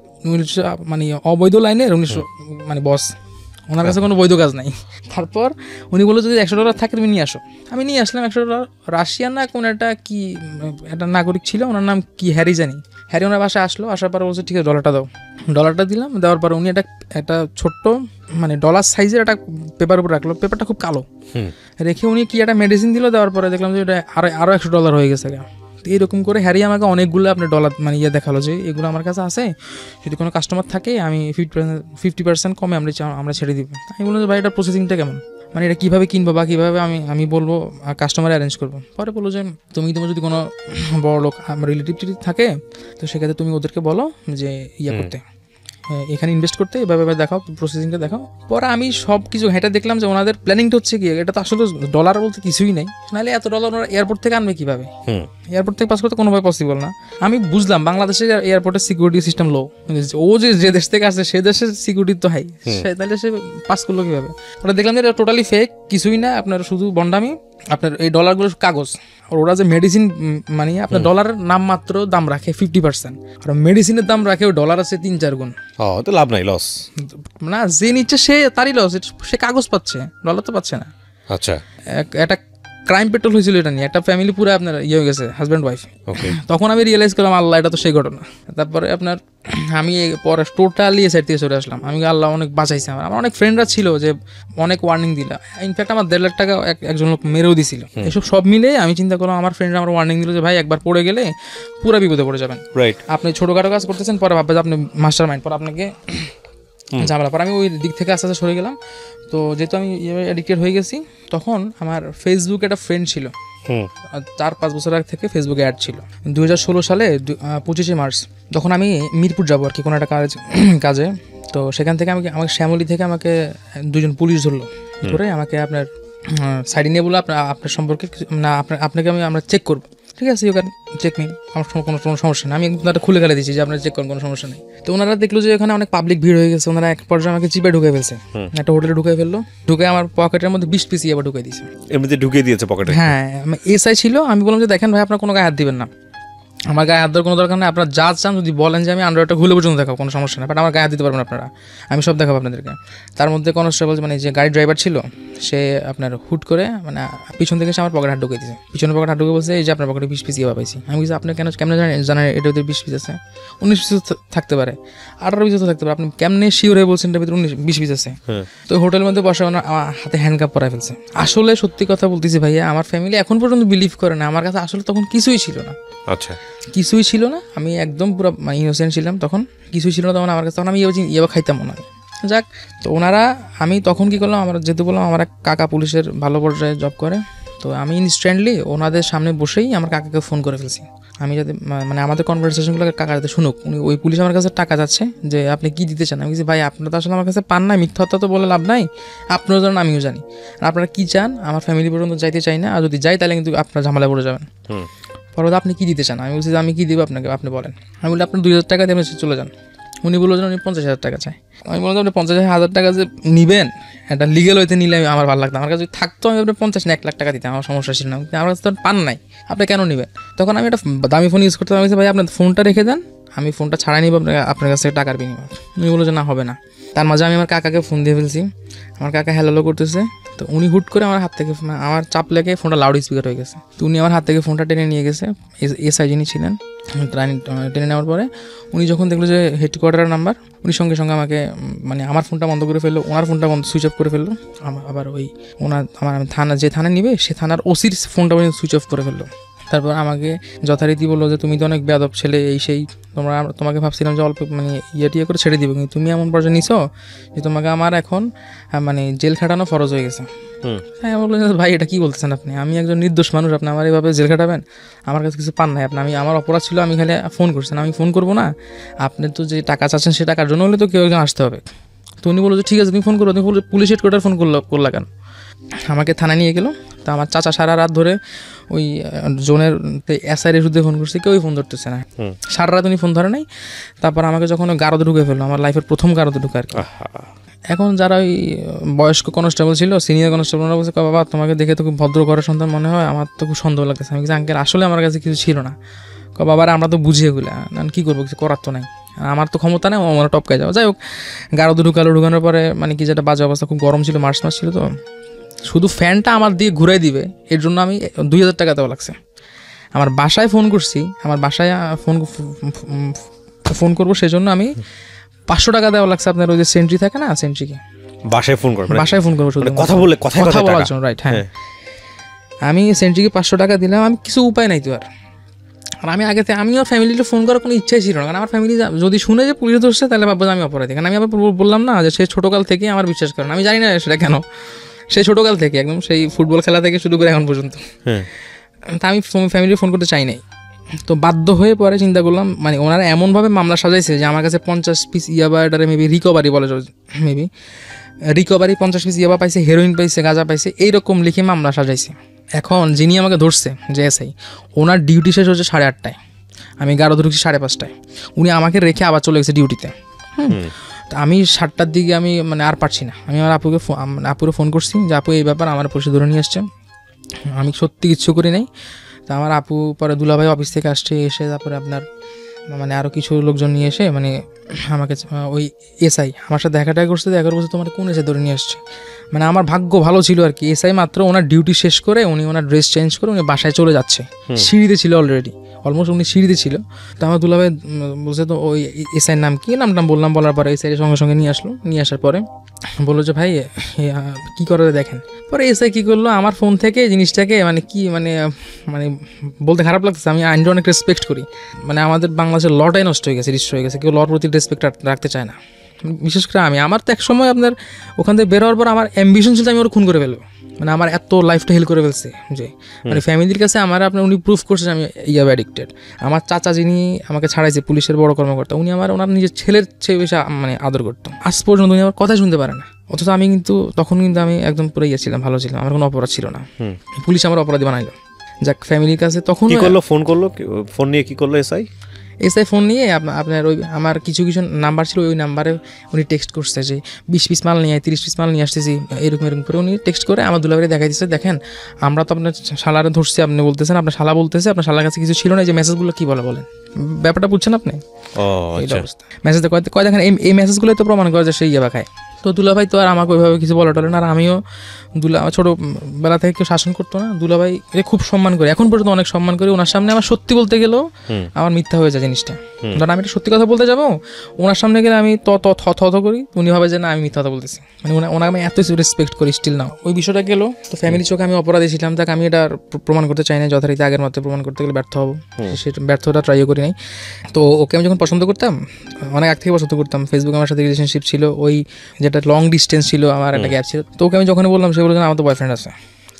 মানে অবৈধ লাইনের উনি মানে বস, ওনার কাছে কোনো বৈধ কাজ নাই। তারপর উনি বললো যদি $100 থাকে তুমি নিয়ে আসো। আমি নিয়ে আসলাম $100। রাশিয়ান না কোন একটা কি একটা নাগরিক ছিল, ওনার নাম কি হ্যারি জানি। হ্যারি ওনার বাসায় আসলো, আসার পরে বলছে ঠিক আছে ডলারটা দাও। ডলারটা দিলাম, দেওয়ার পরে উনি একটা ছোট্ট মানে ডলার সাইজের একটা পেপার উপর রাখলো। পেপারটা খুব কালো রেখে উনি কি একটা মেডিসিন দিল। দেওয়ার পরে দেখলাম যে এটা আরও $100 হয়ে গেছে। এইরকম করে হ্যারি আমাকে অনেকগুলো আপনার ডলার মানে দেখালো যে এগুলো আমার কাছে আছে, যদি কোনো কাস্টমার থাকে আমি 50% কমে আমরা ছেড়ে দিব। আমি বললাম যে ভাই এটা প্রসেসিংটা কেমন, মানে এটা কীভাবে কিনবো বা কীভাবে আমি বলবো কাস্টমার অ্যারেঞ্জ করবো। পরে বললো যে তোমার যদি কোনো বড় লোক রিলেটিভ থাকে তো সেক্ষেত্রে তুমি ওদেরকে বলো যে করতে, এখানে ইনভেস্ট করতে, এভাবে দেখাও, প্রসেসিংটা দেখাও। পরে আমি সব কিছু হেঁটে দেখলাম যে ওনাদের প্ল্যানিংটা হচ্ছে কি, এটা তো আসলে ডলার বলতে কিছুই নেই, নাহলে এত ডলার ওরা এয়ারপোর্ট থেকে আনবে কীভাবে? এয়ারপোর্ট থেকে পাস করতে কোনোভাবে পসিবল না। আমি বুঝলাম বাংলাদেশের এয়ারপোর্টের সিকিউরিটি সিস্টেম লো, ও যে দেশ থেকে আসছে সে দেশের সিকিউরিটি তো হাই, তাহলে সে পাস করলো কীভাবে? ওরা দেখলাম যে এটা টোটালি ফেক, কিছুই না, আপনার শুধু বন্ডামি। আপনার এই ডলারগুলো কাগজ, আর ওরা যে মেডিসিন মানে আপনার ডলারের নাম মাত্র দাম রাখে 50%, আর মেডিসিনের দাম রাখে ওই ডলার আছে 3-4 গুণ। তো লাভ নাই, লস না, যে নিচ্ছে সে তারই লস, সে কাগজ পাচ্ছে, ডলার তো পাচ্ছে না। আচ্ছা, একটা ক্রাইম পেট্রোল হয়েছিল এটা নিয়ে, একটা ফ্যামিলি পুরো আপনার হয়ে গেছে, হাজব্যান্ড ওয়াইফ। তখন আমি রিয়েলাইজ করলাম আল্লাহ এটা তো সেই ঘটনা। তারপরে আপনার আমি পরে টোটালি সাইড থেকে সরে আসলাম। আমি আল্লাহ অনেক বাঁচাইছে। আমার অনেক ফ্রেন্ডরা ছিল যে অনেক ওয়ার্নিং দিল, ইনফ্যাক্ট আমার 1.5 লাখ টাকা একজন লোক মেরেও দিছিল। এসব সব মিলে আমি চিন্তা করলাম আমার ফ্রেন্ডরা আমার ওয়ার্নিং দিল যে ভাই একবার পড়ে গেলে পুরো বিপদে পড়ে যাবেন। আপনি ছোটোখাটো কাজ করতেছেন, পরে ভাববে যে আপনি মাস্টার মাইন্ড, পরে আপনাকে ঝামেলা। পর আমি ওই দিক থেকে আস্তে আস্তে সরে গেলাম। তো যেহেতু আমি অ্যাডিক্টেড হয়ে গেছি, তখন আমার ফেসবুকে একটা ফ্রেন্ড ছিল, 4-5 বছর আগে থেকে ফেসবুকে অ্যাড ছিল। 2016 সালে 25শে মার্চ তখন আমি মিরপুর যাবো আর কি কোনো একটা কাজে। তো সেখান থেকে আমাকে শ্যামলী থেকে আমাকে 2জন পুলিশ ধরে আমাকে আপনার সাইডে নিয়ে বললো আপনার সম্পর্কে না, আপনাকে আমরা চেক করবো। ঠিক আছে, ইউ ক্যান চেক মি, আমার কোনো সমস্যা নেই। আমি একটা খুলে গেলে দিচ্ছি যে আপনার চেক করেন, কোনো সমস্যা নেই। তো ওনারা দেখলো যে এখানে অনেক পাবলিক ভিড় হয়ে গেছে, ওনারা এক পর্যায়ে আমাকে চিপে ঢুকে ফেলছে, একটা হোটেলে ঢুকে ফেললো। ঢুকে আমার পকেটের মধ্যে 20 পিস আবার ঢুকে দিয়েছে, এমনিতে ঢুকে দিয়েছে পকেটে। হ্যাঁ, এসআই ছিল। আমি বললাম যে দেখেন ভাই আপনার কোনো গায়ে হাত দিবেন না, আমার গায়ে হাত দেওয়ার কোনো দরকার নেই। আপনার যা চান যদি বলেন যে আমি আন্ডারটা খুলে পর্যন্ত দেখাবো, কোনো সমস্যা নেই, বাট আমার গায়ে হাত দিতে পারবেন আপনারা, আমি সব দেখাবো আপনাদেরকে। তার মধ্যে কনস্টেবল মানে যে গাড়ি ড্রাইভার ছিল সে আপনার হুট করে মানে পিছন থেকে সে আমার পকেটে হাত ঢুকে দিয়েছে, পিছনের পকেটে হাত ঢুকে বলছে এই যে আপনার পকেটে 20 পিস পাইছি। আমি বলছি আপনি কেমন জানেন এটা ওদের 20 পিস আছে? 19 পিস থাকতে পারে, 18 পিস থাকতে পারে, আপনি কেমনে শিওর হয়ে বলছেন এটার ভিতরে 20 পিস আছে? তো হোটেলের মধ্যে বসে আমার হাতে হ্যান্ডকাপ পরাই ফেলছে। আসলে সত্যি কথা বলতেছি ভাইয়া, আমার ফ্যামিলি এখন পর্যন্ত বিলিভ করে না, আমার কাছে আসলে তখন কিছুই ছিল না। আচ্ছা, কিছুই ছিল না, আমি একদম পুরো ইনোসেন্ট ছিলাম তখন, কিছুই ছিল না তখন আমার কাছে। তখন আমি ইয়ে খাইতাম না। যাক, তো ওনারা আমি তখন কি করলাম, আমার যেহেতু বললাম আমার এক কাকা পুলিশের ভালো পর্যায়ে জব করে, তো তো আমি ইনস্ট্যান্টলি ওনাদের সামনে বসেই আমার কাকাকে ফোন করে ফেলছি। আমি যাতে মানে আমাদের কনভারসেশনগুলো কাকা যাতে শুনুক, ওই পুলিশ আমার কাছে টাকা যাচ্ছে যে আপনি কি দিতে চান। আমি বলছি ভাই আপনারা তো আসলে আমার কাছে পান নাই, মিথ্যা হত্যা তো বলে লাভ নাই, আপনারাও জানেন আমিও জানি, আর আপনারা কী চান আমার ফ্যামিলি পর্যন্ত যাইতে চাই না, আর যদি যাই তাহলে কিন্তু আপনার ঝামেলা পড়ে যাবেন। পরে আপনি কী দিতে চান? আমি বলছি যে আমি কী দেবো আপনাকে, আপনি বলেন। আমি বলি আপনি 2,000 টাকা দিয়ে আপনি চলে যান। উনি বললো যে উনি 50,000 টাকা চাই। আমি বললাম আপনি 50,000 টাকা যে নেবেন এটা লিগেল হইতে নিলে আমার ভালো লাগতো, আমার কাছে যদি থাকতো আমি আপনার 50 না 1 লাখ টাকা দিতাম, আমার সমস্যা ছিল না, আমার কাছে তো পান নাই, আপনি কেন নেবেন? তখন আমি একটা দামি ফোন ইউজ করতে আমি ভাই আপনার ফোনটা রেখে দেন, আমি ফোনটা ছাড়াই নিব আপনার কাছে টাকার বিনিময়। উনি বললো যে না হবে না। তার মাঝে আমি আমার কাকাকে ফোন দিয়ে ফেলছি, আমার কাকা হ্যালো করতেছে, তো উনি হুট করে আমার হাত থেকে আমার চাপ লেগে ফোনটা লাউড স্পিকার হয়ে গেছে, তো উনি আমার হাত থেকে ফোনটা টেনে নিয়ে গেছে। এসআই যিনি ছিলেন টেনে নেওয়ার পরে উনি যখন দেখলো যে হেডকোয়ার্টারের নাম্বার, উনি সঙ্গে সঙ্গে আমাকে মানে আমার ফোনটা বন্ধ করে ফেললো, ওনার ফোনটা বন্ধ সুইচ অফ করে ফেললো, আবার ওই আমার থানা যে থানা নিবে সে থানার ওসির ফোনটা সুইচ অফ করে ফেললো। তারপর আমাকে যথারীতি বললো যে তুমি তো অনেক বেয়াদব ছেলে, এই সেই, তোমাকে ভাবছিলাম যে অল্প মানে ইয়ে করে ছেড়ে দিবে, কিন্তু তুমি এমন পর্যায়ে নিছো যে তোমাকে আমার এখন মানে জেল খাটানো ফরজ হয়ে গেছে। হ্যাঁ বললো ভাই এটা কী বলতেছেন আপনি, আমি একজন নির্দোষ মানুষ, আপনি আমার এইভাবে জেল খাটাবেন, আমার কাছে কিছু পান নাই আপনি, আমার অপরাধ ছিল আমি খালি ফোন করছেন, আমি ফোন করবো না, আপনি তো যে টাকা চাচ্ছেন সে টাকার জন্য হলে তো কেউ একজন আসতে হবে। তো উনি বললো যে ঠিক আছে তুমি ফোন করো, তুমি পুলিশ হেডকোয়ার্টার ফোন করলা কেন? আমাকে থানায় নিয়ে গেলো। তা আমার চাচা সারা রাত ধরে ওই জোনের এসআইয়ের শুদ্ধে ফোন করছে, কেউই ফোন ধরতেছে না, সারা রাত উনি ফোন ধরে নাই। তারপর আমাকে যখন ওই গারদে ঢুকে ফেললো, আমার লাইফের প্রথম গারদে ঢুকে আর কি। এখন যারা ওই বয়স্ক কনস্টেবল ছিল, সিনিয়র কনস্টেবলরা বলছে বাবা তোমাকে দেখে তো খুব ভদ্র ঘরের সন্তান মনে হয়, আমার তো খুব সন্দেহ লাগতেছে। আমি কিছু আঙ্কেল আসলে আমার কাছে কিছু ছিল না। বাবারা আমরা তো বুঝি এগুলো, কী করবো, কিছু করার তো নাই, আমার তো ক্ষমতা নেই, আমার টপকায় যাবো। যাই হোক গারদে ঢুকানোর পরে মানে কি যেটা বাজে অবস্থা, খুব গরম ছিল, মার্চ মাস ছিল, তো শুধু ফ্যানটা আমার দিয়ে ঘুরাই দিবে এর জন্য আমি 2,000 টাকা দেওয়া লাগছে। আমার বাসায় ফোন করছি, আমার বাসায় ফোন করবো সেজন্য আমি 500 টাকা দেওয়া লাগছে। আপনার ওই যে সেন্ট্রি থাকে না, সেন্ট্রিকে বাসায় ফোন করবো শুধু কথা বলার জন্য, রাইট? হ্যাঁ আমি সেন্ট্রিকে 500 টাকা দিলাম, আমি কিছু উপায় নাই তো আর আমি আমিও ফ্যামিলিতে ফোন করার কোনো ইচ্ছাই ছিল না, কারণ আমার ফ্যামিলি যদি শুনে যে পুলিশ ধরছে তাহলে ভাববো আমি অপরাধী। কারণ আমি আবার বললাম না যে সে ছোটোকাল থেকে আমার বিশ্বাস করেন, আমি জানি না সেটা কেন, সেই ছোটোকাল থেকে একদম সেই ফুটবল খেলা থেকে শুরু করে এখন পর্যন্ত, তা আমি ফ্যামিলি ফোন করতে চাই নাই। তো বাধ্য হয়ে পরে চিন্তা করলাম, মানে ওনারা এমনভাবে মামলা সাজাইছে যে আমার কাছে 50 পিস ইয়াবা, এটারে মেবি রিকভারি বলে, মেবি রিকভারি 50 পিস ইয়াবা পাইছে, হেরোইন পাইছে, গাঁজা পাইছে, এইরকম লিখে মামলা সাজাইছে। এখন যিনি আমাকে ধরছে যে এসআই, ওনার ডিউটি শেষ হচ্ছে 8:30টায়, আমি গারদে ঢুকছি 5:30টায়, উনি আমাকে রেখে আবার চলে গেছে ডিউটিতে। তো আমি 7টার দিকে আমি মানে আর পারছি না, আমি আমার আপুরে ফোন করছি যে আপু এই ব্যাপার আমার পুলিশে ধরে নিয়ে আসছে, আমি সত্যি কিচ্ছু করি নাই। তো আমার আপু পরে দুলাভাই অফিস থেকে আসছে, এসে তারপরে আপনার মানে আরও কিছু লোকজন নিয়ে এসে মানে আমাকে ওই এসআই আমার সাথে দেখাটা করছে, তোমার কোন এসে ধরে নিয়ে আসছে। মানে আমার ভাগ্য ভালো ছিল আর কি, এসআই মাত্র ওনার ডিউটি শেষ করে উনি ওনার ড্রেস চেঞ্জ করে উনি বাসায় চলে যাচ্ছে, সিঁড়িতে ছিল অলরেডি, অলমোস্ট উনি সিঁড়িতে ছিল। তো আমার দুলাভাই বলছে তো ওই এসআইয়ের নাম কি, নামটা বললাম, বলার পরে এসআইয়ের সঙ্গে সঙ্গে নিয়ে আসলো, নিয়ে আসার পরে বললো যে ভাই কী করে দেখেন। পরে এসআই কী করলো, আমার ফোন থেকে জিনিসটাকে মানে কি মানে মানে বলতে খারাপ লাগতেছে, আমি আইনটা অনেক রেসপেক্ট করি, মানে আমাদের বাংলাদেশের লটাই নষ্ট হয়ে গেছে, রিস্ট হয়ে গেছে, কেউ লর প্রতি রেসপেক্ট রাখতে চায় না। বিশেষ করে আমার তো এক সময় আপনার ওখান থেকে বের হওয়ার পর আমার অ্যাম্বিশন ছিল আমি ওর খুন করে ফেলবো, মানে আমার এত লাইফটা হেল্প করে ফেলছে যে মানে ফ্যামিলির কাছে আমার আপনার উনি প্রুফ করছে আমি ইয়াবা অ্যাডিক্টেড। আমার চাচা যিনি আমাকে ছাড়াইছে, পুলিশের বড় কর্মকর্তা, উনি ওনার নিজের ছেলের চেয়ে বেশি মানে আদর করতো, আজ পর্যন্ত উনি আমার কথাই শুনতে পারে না। অথচ আমি কিন্তু তখন কিন্তু আমি একদম পুরো ছিলাম, ভালো ছিলাম, আমার কোনো অপরাধ ছিল না, পুলিশ আমার অপরাধী বানাইলো। যাক ফ্যামিলির কাছে তখন ফোন নিয়ে কি করলো এসআই ফোন নিয়ে আপনার ওই আমার কিছু নাম্বার ছিল, ওই নাম্বারে উনি টেক্সট করছে যে 20 পিস মাল নিয়ে 30 পিস মাল নিয়ে আসতেছি, এরকম করে উনি টেক্সট করে আমার দুলাভাইরে দেখাই দিচ্ছে, দেখেন আমরা তো আপনার শালারে ধরছি, আপনি বলতেছেন আপনার শালা বলতেছে আপনার শালার কাছে কিছু ছিল না, যে মেসেজগুলো কী বলেন ব্যাপারটা বুঝছেন আপনি? মেসেজটা কয় দেখেন এই মেসেজগুলো তো প্রমাণ করে যে সেই ইয়াবা খায়। তো দুলাভাই তো আর আমাকে ওইভাবে কিছু বলা টলে না, আর আমিও ছোটোবেলা থেকে কেউ শাসন করতো না, দুলাভাই খুব সম্মান করি, এখন পর্যন্ত অনেক সম্মান করি। ওনার সামনে আমার সত্যি বলতে গেলেও আমার মিথ্যা হয়ে যায় জিনিসটা, ধরেন আমি একটা সত্যি কথা বলতে যাবো, ওনার সামনে গেলে আমি থ করি, উনি ভাবে যে না আমি মিথ্যা কথা বলতেছি, মানে ওনাকে আমি এত রেসপেক্ট করি স্টিল নাও। ওই বিষয়টা গেলো, তো ফ্যামিলির চোখে আমি অপরাধী ছিলাম, তাকে আমি এটা প্রমাণ করতে চাই না, যথারীতি আগের মতো প্রমাণ করতে গেলে ব্যর্থ হবো, সেটা ব্যর্থটা ট্রাইও করি নাই। তো ওকে আমি যখন পছন্দ করতাম, অনেক আগ থেকে পছন্দ করতাম, ফেসবুকে আমার সাথে রিলেশনশিপ ছিল, ওই যেটা লং ডিস্টেন্স ছিল, আমার একটা গ্যাপ ছিল, তো ওকে আমি যখন বললাম সে বললাম আমার তো বয়ফ্রেন্ড আছে।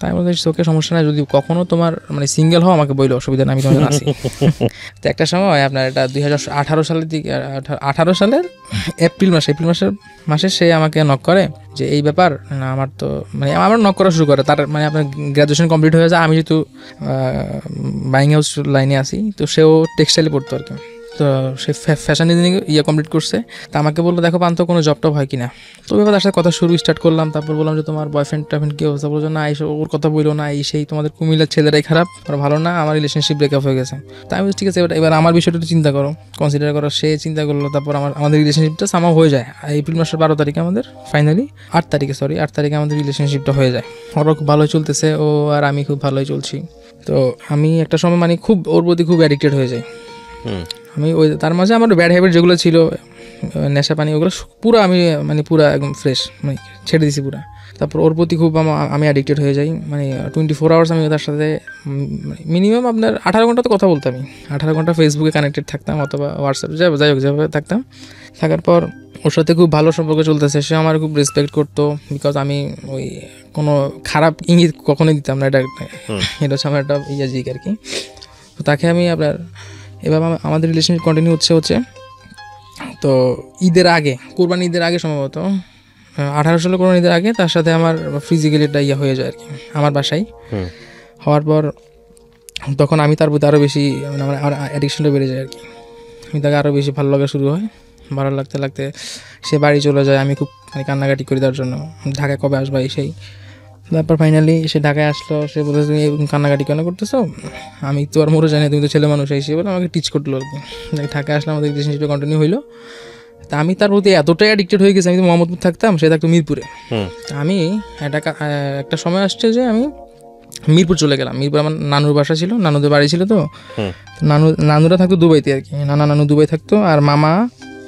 তাই বলতে ওকে সমস্যা নাই, যদি কখনো তোমার মানে সিঙ্গেল হও আমাকে বইলো, অসুবিধা নেই, আমি তোমার জন্য আছি। তো একটা সময় আপনার এটা 2018 সালের দিকে, 18 সালের এপ্রিল মাসে সে আমাকে নক করে যে এই ব্যাপার না, আমার তো মানে আমার নক করা শুরু করে। তার মানে আপনার গ্র্যাজুয়েশন কমপ্লিট হয়ে যায়, আমি যেহেতু বাইং হাউস লাইনে আসি, তো সেও টেক্সটাইলে পড়তো আর কি। তো সে ফ্যাশন ডিজাইনিং কমপ্লিট করছে। তা আমাকে বললো দেখো পান্ত কোনো জব টব হয় কিনা। তো এবার তার সাথে কথা স্টার্ট করলাম। তারপর বললাম যে তোমার বয়ফ্রেন্ড টয়ফ্রেন্ড কী অবস্থা? বলছো না এইসব ওর কথা বললো না, এই সেই তোমাদের কুমিল্লার ছেলেরাই খারাপ, ওরা ভালো না, আমার রিলেশনশিপ ব্রেকআপ হয়ে গেছে। তাই আমি ঠিক আছে এবার আমার বিষয়টা একটু চিন্তা করো, কনসিডার করো। সে চিন্তা করলো, তারপর আমাদের রিলেশনশিপটা সামাও হয়ে যায়। এপ্রিল মাসের 12 তারিখে আমাদের ফাইনালি 8 তারিখে আমাদের রিলেশনশিপটা হয়ে যায়। ওরা খুব ভালোই চলতেছে, ও আর আমি খুব ভালোই চলছি। তো আমি একটা সময় মানে খুব ওর প্রতি খুব অ্যাডিক্টেড হয়ে যাই। আমি ওই তার মাঝে আমার ব্যাড হ্যাবিট যেগুলো ছিল, নেশা পানি, ওগুলো পুরো আমি মানে পুরো একদম ফ্রেশ মানে ছেড়ে দিছি পুরো। তারপর ওর প্রতি খুব আমি অ্যাডিক্টেড হয়ে যাই। মানে 24 আওয়ার্স আমি তার সাথে মিনিমাম আপনার 18 ঘন্টা তো কথা বলতাম। আমি 18 ঘন্টা ফেসবুকে কানেক্টেড থাকতাম, অথবা হোয়াটসঅ্যাপে যাই হোক যেভাবে থাকতাম। থাকার পর ওর সাথে খুব ভালো সম্পর্ক চলতেছে, সে আমার খুব রেসপেক্ট করতো, বিকজ আমি ওই কোনো খারাপ ইঙ্গিত কখনোই দিতাম না। এটা হচ্ছে আমার একটা জিক আর কি। তো তাকে আমি আপনার এভাবে আমাদের রিলেশনশিপ কন্টিনিউ হচ্ছে। তো ঈদের আগে, কোরবানি ঈদের আগে সম্ভবত 18 সালে কোরবানি ঈদের আগে তার সাথে আমার ফিজিক্যালি একটা হয়ে যায় আর কি, আমার বাসায়। হওয়ার পর তখন আমি তার প্রতি আরও বেশি মানে আমার অ্যাডিকশনটা বেড়ে যায় আর কি। আমি তাকে আরও বেশি ভালো লাগা শুরু হয়। ভালো লাগতে সে বাড়ি চলে যায়, আমি খুব মানে কান্নাকাটি করি তার জন্য, ঢাকায় কবে আসবা সেই। তারপর ফাইনালি সে ঢাকায় আসলো। সে বলতে তুমি কান্নাকাটি কেন করতেছো? আমি তো আর মরে জানি, তুমি তো ছেলে মানুষ। এসে বলে আমাকে টিচ করলো আর কি। ঢাকায় আসলে আমাদের রিলেশনশিপটা কন্টিনিউ হইলো। তা আমি তার প্রতি এতটাই অ্যাডিক্টেড হয়ে গেছি, আমি তো মোহাম্মদপুর থাকতাম, সে থাকতো মিরপুরে। আমি একটা সময় আসছে যে আমি মিরপুর চলে গেলাম। মিরপুর আমার নানুর বাসা ছিল, নানুদের বাড়ি ছিল। তো নানুরা থাকতো দুবাইতে আর কি। নানু দুবাই থাকতো, আর মামা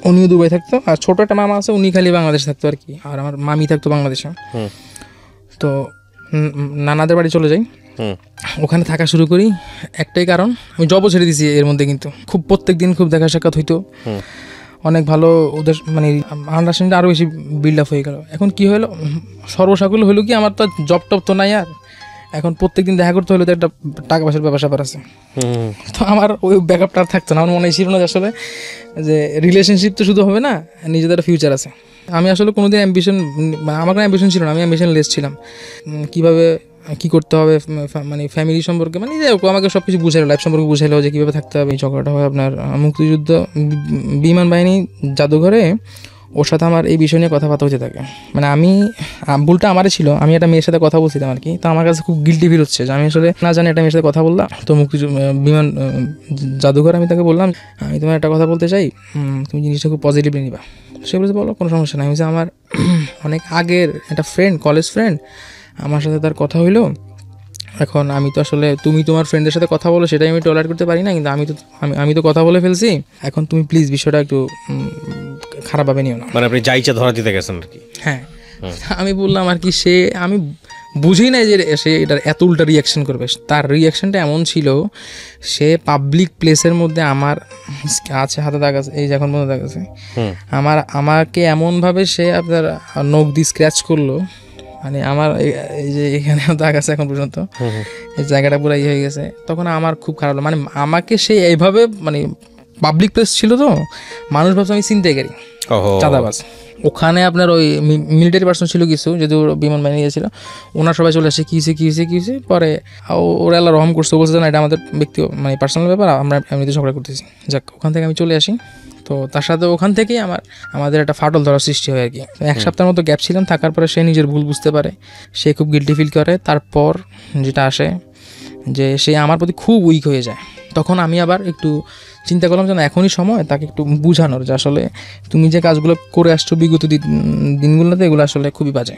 উনিও দুবাই থাকতো, আর ছোট একটা মামা আছে, উনি খালি বাংলাদেশে থাকতো আর কি। আর আমার মামি থাকতো বাংলাদেশে। তো নানাদের বাড়ি চলে যাই, ওখানে থাকা শুরু করি। একটাই কারণ, আমি জবও ছেড়ে দিছি এর মধ্যে, কিন্তু খুব প্রত্যেক দিন খুব দেখা সাক্ষাৎ হইতো, অনেক ভালো। ওদের মানে আন্ডারস্ট্যান্ডিং আরও বেশি বিল্ড আপ হয়ে গেল। এখন কি হলো, সর্বসাকুল্য হলো কি, আমার তো জব টব তো নাই আর। এখন প্রত্যেকদিন দেখা করতে হলে তো একটা টাকা পয়সার ব্যাপার আছে। তো আমার ওই ব্যাকআপটা থাকতো না। আমার মনে ছিল না আসলে যে রিলেশনশিপ তো শুধু হবে না, নিজেদের ফিউচার আছে। আমি আসলে কোনোদিন আমার কোনো অ্যাম্বিশন ছিল না, আমি অ্যাম্বিশন লেস ছিলাম। কীভাবে কী করতে হবে মানে ফ্যামিলি সম্পর্কে, মানে যে আমাকে সব কিছু বুঝাইলো, লাইফ সম্পর্কে বুঝাইলো যে কীভাবে থাকতে হবে। এই ঝগড়াটা হয় আপনার মুক্তিযুদ্ধ বিমান বাহিনী জাদুঘরে। ওর সাথে আমার এই বিষয় নিয়ে কথাবার্তা হতে থাকে। মানে আমি ভুলটা আমারই ছিল, আমি একটা মেয়ের সাথে কথা বলছিলাম আর কি। তো আমার কাছে খুব গিল্টি ফিল হচ্ছে যে আমি আসলে না জানি একটা মেয়ের সাথে কথা বললাম। তো বিমান জাদুঘর আমি তাকে বললাম আমি তোমার একটা কথা বলতে চাই, তুমি জিনিসটা খুব পজিটিভলি নিবা। সে বলেছে বলো, কোনো সমস্যা নাই। আমি যে আমার অনেক আগের একটা ফ্রেন্ড, কলেজ ফ্রেন্ড, আমার সাথে তার কথা হইলো। এখন আমি তো আসলে তুমি তোমার ফ্রেন্ডের সাথে কথা বলো সেটাই আমি টলারেট করতে পারি না, কিন্তু আমি তো কথা বলে ফেলছি। এখন তুমি প্লিজ বিষয়টা একটু খারাপভাবে নিও না। মানে আপনি যা ইচ্ছা ধরা দিতে গেছেন আর কি। হ্যাঁ, আমি বললাম আর কি, আমি বুঝি নাই যে সে এটার এত উল্টা রিয়াকশন করবে। তার রিয়াকশনটা এমন ছিল, সে পাবলিক প্লেসের মধ্যে আমার আছে হাতে দাগ আছে, এই যে এখন পর্যন্ত দাগ আছে, আমাকে এমনভাবে সে আপনার নখ দিয়ে স্ক্র্যাচ করলো, মানে আমার এই যে এখানে দাগ আছে এখন পর্যন্ত, এই জায়গাটা পুরো হয়ে গেছে। তখন আমার খুব খারাপ লাগলো, মানে আমাকে সে এইভাবে, মানে পাবলিক প্লেস ছিল তো, মানুষ ভাবছে আমি ছিনতাইকারী, চাঁদাবাজ। ওখানে আপনার ওই মিলিটারি পার্সন ছিল কিছু, যদি বিমান বাহিনী গিয়েছিল, ওনার সবাই চলে আসে, কী হয়েছে। পরে ওরা আল্লাহ রহম করছে, বলছে না এটা আমাদের ব্যক্তি মানে পার্সোনাল ব্যাপার, আমরা এমনিতে ঝগড়া করতেছি। যাক, ওখান থেকে আমি চলে আসি। তো তার সাথে ওখান থেকেই আমাদের একটা ফাটল ধরার সৃষ্টি হয় আর কি। 1 সপ্তাহের মতো গ্যাপ ছিলাম, থাকার পরে সে নিজের ভুল বুঝতে পারে, সে খুব গিল্টি ফিল করে। তারপর যেটা আসে যে সে আমার প্রতি খুব উইক হয়ে যায়। তখন আমি আবার একটু চিন্তা করলাম যে না, এখনই সময় তাকে একটু বোঝানোর যে আসলে তুমি যে কাজগুলো করে আসছো বিগত দিনগুলোতে, এগুলো আসলে খুবই বাজে,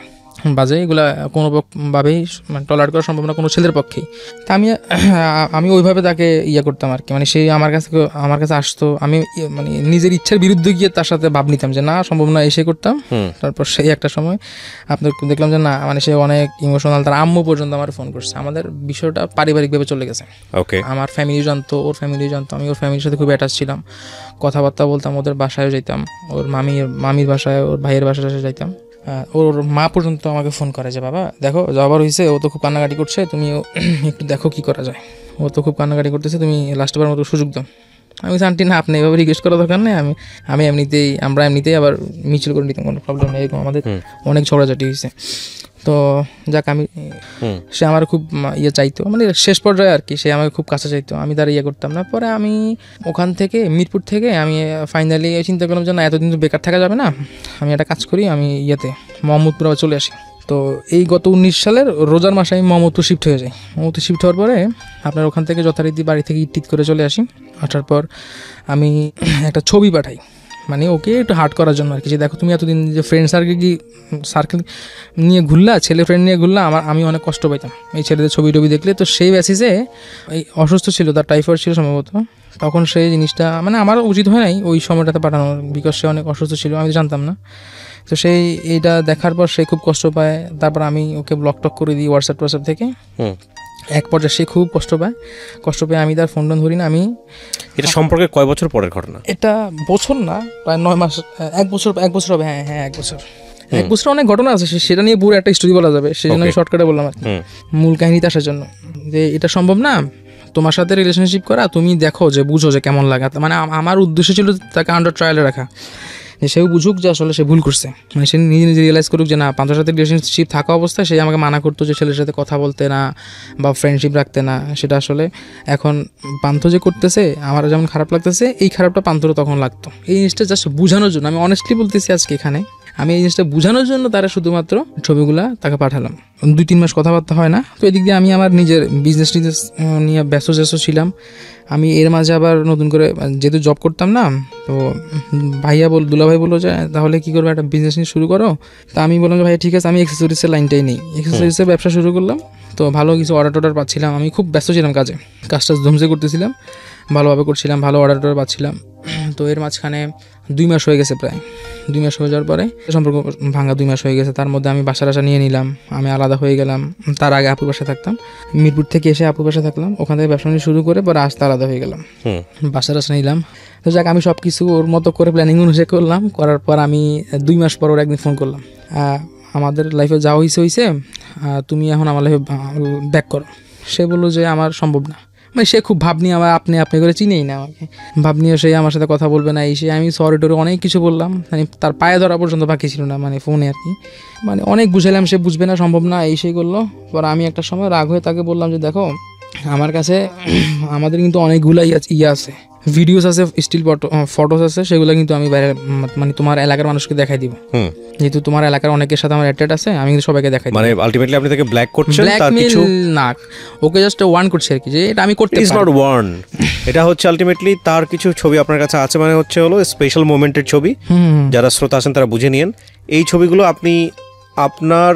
এগুলা কোনোভাবেই মানে টলারেট করা সম্ভব না কোনো ছেলের পক্ষেই। তা আমি ওইভাবে তাকে করতাম আর কি। মানে সে আমার কাছে আসতো, আমি মানে নিজের ইচ্ছার বিরুদ্ধে গিয়ে তার সাথে ভাব নিতাম যে না সম্ভব না, এসে করতাম। তারপর সেই একটা সময় আপনার দেখলাম যে না, মানে সে অনেক ইমোশনাল, তার আম্মু পর্যন্ত আমার ফোন করছে। আমাদের বিষয়টা পারিবারিকভাবে চলে গেছে। আমার ফ্যামিলি জানতো, ওর ফ্যামিলি জানতো, আমি ওর ফ্যামিলির সাথে খুব অ্যাটাচ ছিলাম, কথাবার্তা বলতাম, ওদের বাসায়ও যাইতাম, ওর মামির বাসায়, ওর ভাইয়ের বাসায় যাইতাম। ওর মা পর্যন্ত আমাকে ফোন করে যে বাবা দেখো যাবার হয়েছে, ও তো খুব কান্নাকাটি করছে, তুমিও একটু দেখো কী করা যায়, ও তো খুব কান্নাকাটি করতেছে, তুমি লাস্টবার মতো সুযোগ দাও। আমি বলছি আন্টি না, আপনি এভাবে রিকোয়েস্ট করার দরকার নেই, আমরা এমনিতেই আবার মিছিল করে নিতাম, কোনো প্রবলেম নেই, এরকম আমাদের অনেক ঝগড়াঝাটি হয়েছে। তো যাক সে আমার খুব চাইতো, মানে শেষ পর্যায়ে আর কি, সে আমাকে খুব কাছে চাইতো, আমি তার করতাম না। পরে আমি ওখান থেকে মিরপুর থেকে আমি ফাইনালি চিন্তা করলাম যে না, এতদিন তো বেকার থাকা যাবে না, আমি একটা কাজ করি, আমি মোহাম্মদপুর আবার চলে আসি। তো এই গত 19 সালের রোজার মাসে আমি মোহাম্মদপুর শিফট হয়ে যাই। মোহাম্মদপুর শিফট হওয়ার পরে আপনার ওখান থেকে যথারীতি বাড়ি থেকে ইট করে চলে আসি। আসার পর আমি একটা ছবি পাঠাই, মানে ওকে একটু হার্ট করার জন্য আর কি, যে দেখো তুমি এতদিন যে ফ্রেন্ড সার্কেল নিয়ে ঘুরলা, ছেলে ফ্রেন্ড নিয়ে ঘুরলা, আমি অনেক কষ্ট পাইতাম এই ছেলেদের ছবি টবি দেখলে। তো সেই বেসিসে এই অসুস্থ ছিল, তার টাইফয়েড ছিল সম্ভবত, তখন সেই জিনিসটা মানে আমার উচিত হয় নাই ওই সময়টাতে পাঠানোর, বিকজ সে অনেক অসুস্থ ছিল, আমি তো জানতাম না। তো এইটা দেখার পর সে খুব কষ্ট পায়। তারপর আমি ওকে ব্লক টক করে দিই হোয়াটসঅ্যাপ থেকে। এক পর্যায়ে সে খুব কষ্ট পায়, আমি তার ফোন ধরি না। আমি এটা সম্পর্কে কয় বছর পরের ঘটনা? এটা বছর না, প্রায় 9 মাস, এক বছর হবে। হ্যাঁ 1 বছর অনেক ঘটনা আছে, সেটা নিয়ে পুরো একটা স্টোরি বলা যাবে, সেই জন্য আমি শর্টকাটে বললাম আর কি, মূল কাহিনীতে আসার জন্য, যে এটা সম্ভব না তোমার সাথে রিলেশনশিপ করা, তুমি দেখো যে বুঝো যে কেমন লাগা। মানে আমার উদ্দেশ্য ছিল তাকে আন্ডার ট্রায়ালে রাখা, যে সেও বুঝুক যে আসলে সে ভুল করছে, মানে সে নিজে রিয়েলাইজ করুক যে না, পান্থর সাথে রিলেশনশিপ থাকা অবস্থায় সে আমাকে মানা করতো যে ছেলের সাথে কথা বলতে না বা ফ্রেন্ডশিপ রাখতে না, সেটা আসলে এখন পান্থ যে করতেছে আমার যেমন খারাপ লাগতেছে, এই খারাপটা পান্থরও তখন লাগতো। এই জিনিসটা জাস্ট বোঝানোর জন্য, আমি অনেস্টলি বলতেছি আজকে এখানে, আমি এই জিনিসটা বোঝানোর জন্য তারা শুধুমাত্র ছবিগুলা তাকে পাঠালাম। 2-3 মাস কথাবার্তা হয় না। তো এদিক দিয়ে আমি আমার নিজের বিজনেস নিয়ে ব্যস্ত ছিলাম। আমি এর মাঝে আবার নতুন করে যেহেতু জব করতাম না, তো দুলাভাই বললো যে তাহলে কী করবো, একটা বিজনেস নিয়ে শুরু করো। তা আমি বললাম যে ভাই ঠিক আছে, আমি অ্যাক্সেসরিজের লাইনটাই নেই, অ্যাক্সেসরিজের ব্যবসা শুরু করলাম। তো ভালো কিছু অর্ডার পাচ্ছিলাম, আমি খুব ব্যস্ত ছিলাম কাজটা ধুমসে করতেছিলাম, ভালোভাবে করছিলাম, ভালো অর্ডার পাচ্ছিলাম। তো এর মাঝখানে 2 মাস হয়ে গেছে, প্রায় 2 মাস হয়ে যাওয়ার পরে সম্পর্ক ভাঙা 2 মাস হয়ে গেছে। তার মধ্যে আমি বাসা নিয়ে নিলাম, আমি আলাদা হয়ে গেলাম। তার আগে আপুর বাসায় থাকতাম, মিরপুর থেকে এসে আপুর বাসায় থাকলাম, ওখান থেকে ব্যবসা নিয়ে শুরু করে পরে আসতে আলাদা হয়ে গেলাম, বাসা নিলাম। তো যাক, আমি সব কিছু ওর মতো করে প্ল্যানিং অনুযায়ী করলাম। করার পর আমি 2 মাস পর ওর একদিন ফোন করলাম, আমাদের লাইফে যা হয়েছে তুমি এখন আমার লাইফে ব্যাক করো। সে বললো যে আমার সম্ভব না, মানে সে খুব ভাব নিয়ে আমার আপনি করে চিনেই না আমাকে, ভাব নিয়ে সে আমার সাথে কথা বলবে না। আমি সরি টরি অনেক কিছু বললাম, মানে তার পায়ে ধরা পর্যন্ত বাকি ছিল না, মানে ফোনে আর কি, মানে অনেক বুঝাইলাম, সে বুঝবে না, সম্ভব না, সেই করলো। পর আমি একটা সময় রাগ হয়ে তাকে বললাম যে দেখো, আমার কাছে আমাদের কিন্তু অনেকগুলো আছে, ভিডিওস আছে, স্টিল ফটোস আছে, সেগুলো কিন্তু আমি বাইরে মানে তোমার এলাকার মানুষকে দেখাই দিব, যেহেতু তোমার এলাকার অনেকের সাথে আমার অ্যাটাচ আছে, আমি কিন্তু সবাইকে দেখাই দিব। মানে আলটিমেটলি আপনি তাকে ব্ল্যাক করছেন, তার কিছু না, ওকে জাস্ট ওয়ার্ন করছি আর কি, যে এটা আমি করতে পারি। ইটস নট ওয়ার্ন, এটা হচ্ছে আলটিমেটলি তার কিছু ছবি আপনার কাছে আছে, মানে হলো স্পেশাল মোমেন্টের ছবি, যারা শ্রোতা আছেন তারা বুঝে নিয়েন। এই ছবিগুলো আপনি আপনার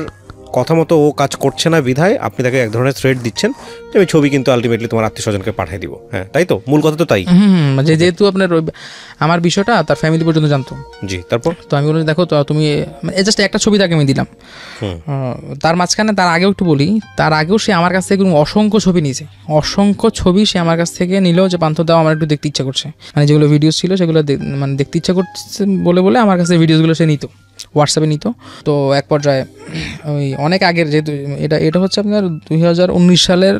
কথা মতো ও কাজ করছে না বিধায় আপনি তাকে এক ধরনের থ্রেড দিচ্ছেন, আমি ছবি কিন্তু আলটিমেটলি তোমার আত্মীয় স্বজনকে পাঠিয়ে দিব। হ্যাঁ, তাই তো, মূল কথা তো তাই। যেহেতু আপনার আমার বিষয়টা তার ফ্যামিলি পর্যন্ত জানতো। জি, তারপর তো আমি বললাম দেখো, তো তুমি জাস্ট একটা ছবি তাকে আমি দিলাম। তার মাঝখানে তার আগেও একটু বলি, তার আগেও সে আমার কাছ থেকে অসংখ্য ছবি নিয়েছে, অসংখ্য ছবি সে আমার কাছ থেকে নিল, যে পান্থ দাও আমার একটু দেখতে ইচ্ছা করছে, মানে যেগুলো ভিডিওস ছিল সেগুলো মানে দেখতে ইচ্ছা করছে বলে আমার কাছে ভিডিওসগুলো সে নিত, হোয়াটসঅ্যাপে নিত। তো এক পর্যায়ে ওই অনেক আগের, যেহেতু এটা হচ্ছে আপনার 2019 সালের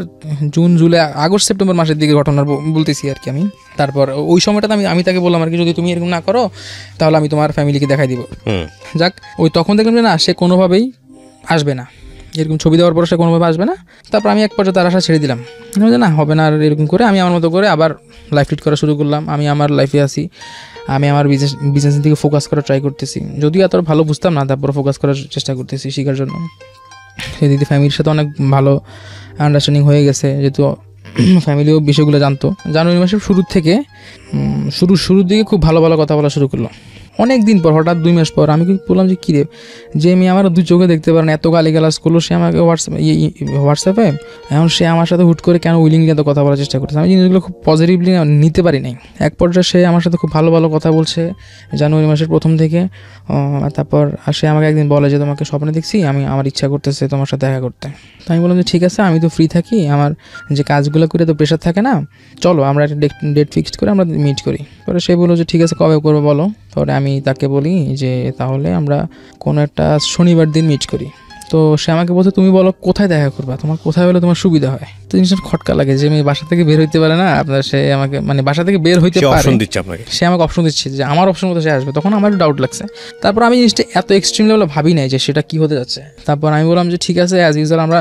জুন জুলাই আগস্ট সেপ্টেম্বর মাসের দিকে ঘটনা বলতেছি আর কি আমি। তারপর ওই সময়টাতে আমি তাকে বললাম আর কি, যদি তুমি এরকম না করো তাহলে আমি তোমার ফ্যামিলিকে দেখাই দিব। যাক, ওই তখন দেখলাম যে না, সে কোনোভাবেই আসবে না, এরকম ছবি দেওয়ার পর সে কোনোভাবে আসবে না। তারপর আমি এক পর্যায়ে তার আশা ছেড়ে দিলাম, যে না হবে না, আর এরকম করে আমি আমার মতো করে আবার লাইফ লিড করা শুরু করলাম। আমি আমার লাইফে আসি, আমি আমার বিজনেসের দিকে ফোকাস করার ট্রাই করতেছি, যদিও এত ভালো বুঝতাম না, তারপর ফোকাস করার চেষ্টা করতেছি শেখার জন্য। সেদিকে ফ্যামিলির সাথে অনেক ভালো আন্ডারস্ট্যান্ডিং হয়ে গেছে, যেহেতু ফ্যামিলিও বিষয়গুলো জানতো। জানুয়ারি মাসের শুরুর দিকে খুব ভালো কথা বলা শুরু করলো। অনেক দিন পর, হঠাৎ 2 মাস পর আমি বললাম যে কিরে, যে মেয়ে আমার 2 চোখে দেখতে পারে না, এত গালিগালাজ করলো সে আমাকে হোয়াটসঅ্যাপে, এখন সে আমার সাথে হুট করে কেন উইলিংলি এত কথা বলার চেষ্টা করছে। আমি জিনিসগুলো খুব পজিটিভলি নিতে পারি নাই। এক পর্যায়ে সে আমার সাথে খুব ভালো কথা বলছে জানুয়ারি মাসের প্রথম থেকে। তারপর সে আমাকে একদিন বলে যে তোমাকে স্বপ্নে দেখছি, আমার ইচ্ছা করতেছে তোমার সাথে দেখা করতে। তো আমি বললাম যে ঠিক আছে, আমি তো ফ্রি থাকি, আমার যে কাজগুলো করে তো প্রেশার থাকে না, চলো আমরা একটা ডেট ফিক্সড করে আমরা মিট করি। পরে সে বললো যে ঠিক আছে, কবে করবো বলো। পরে আমি আমি তাকে বলি যে তাহলে আমরা কোনো একটা শনিবার দিন মিট করি। তো সে আমাকে বলছে তুমি বলো কোথায় দেখা করবা, তোমার কোথায় হলে তোমার সুবিধা হয়। তো জিনিসটা খটকা লাগে যে আমি বাসা থেকে বের হইতে পারে না আপনার, সে আমাকে মানে বাসা থেকে বের হইতে পারে, সে আমাকে অপশন দিচ্ছে যে আমার অপশন মতো সে আসবে। তখন আমার একটু ডাউট লাগছে। তারপর আমি জিনিসটা এত এক্সট্রিম লেভেলে ভাবি নাই যে সেটা কি হতে যাচ্ছে। তারপর আমি বললাম যে ঠিক আছে, অ্যাজ ইউজুয়াল আমরা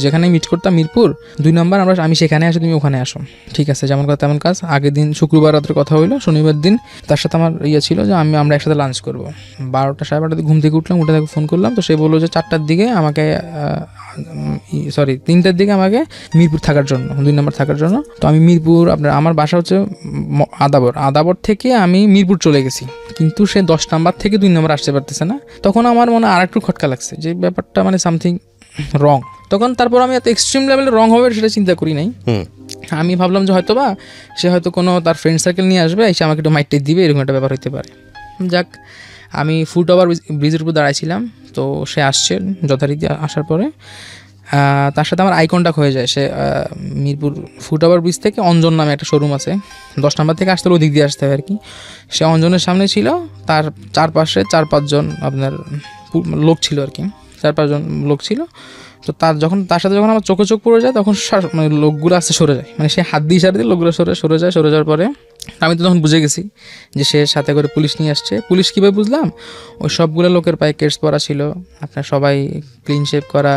যেখানে মিট করতাম মিরপুর 2 নম্বর, আমি সেখানে আসি, তুমি ওখানে আসো। ঠিক আছে, যেমন কথা তেমন কাজ। আগের দিন শুক্রবার রাতের কথা হইলো, শনিবার দিন তার সাথে আমার ছিল যে আমরা একসাথে লাঞ্চ করবো। 12টা 12:30 ঘুম থেকে উঠলাম, উঠে তাকে ফোন করলাম। তো সে বললো যে 4টার দিকে আমাকে 3টার দিকে আমাকে মিরপুর থাকার জন্য, 2 নম্বর থাকার জন্য। তো আমি মিরপুর আমার বাসা হচ্ছে আদাবর থেকে আমি মিরপুর চলে গেছি, কিন্তু সে 10 নম্বর থেকে 2 নম্বর আসতে পারতেছে না। তখন আমার মনে আর একটু খটকা লাগছে যে ব্যাপারটা মানে সামথিং রং। তখন তারপর আমি এত এক্সট্রিম লেভেলে রং হবে সেটা চিন্তা করি নাই। আমি ভাবলাম যে হয়তো বা সে হয়তো কোনো তার ফ্রেন্ড সার্কেল নিয়ে আসবে, এসে আমাকে একটু মাইটে দিবে, এরকম একটা ব্যাপার হতে পারে। যাক, আমি ফুট ওভার ব্রিজের উপর দাঁড়াইছিলাম। তো সে আসছে যথারীতি। আসার পরে তার সাথে আমার আই কন্টাক্ট হয়ে যায়। সে মিরপুর ফুট ওভার ব্রিজ থেকে অঞ্জন নামে একটা শোরুম আছে, 10 নম্বর থেকে আসতে হলে ওদিক দিয়ে আসতে হয় আর কি। সে অঞ্জনের সামনে ছিল, তার চারপাশে 4-5 জন আপনার লোক ছিল আর কি, 4-5 জন লোক ছিল। তো তার সাথে যখন আমার চোখে চোখ পড়ে যায় তখন মানে লোকগুলো আসতে সরে যায়, মানে সে হাত দিয়ে ইশারা দিয়ে লোকগুলো সরে যাওয়ার পরে আমি তো তখন বুঝে গেছি যে সে সাথে করে পুলিশ নিয়ে আসছে। পুলিশ কীভাবে বুঝলাম, ওই সবগুলো লোকের পায়ে কেটস পরা ছিল, আপনার সবাই ক্লিন শেভ করা,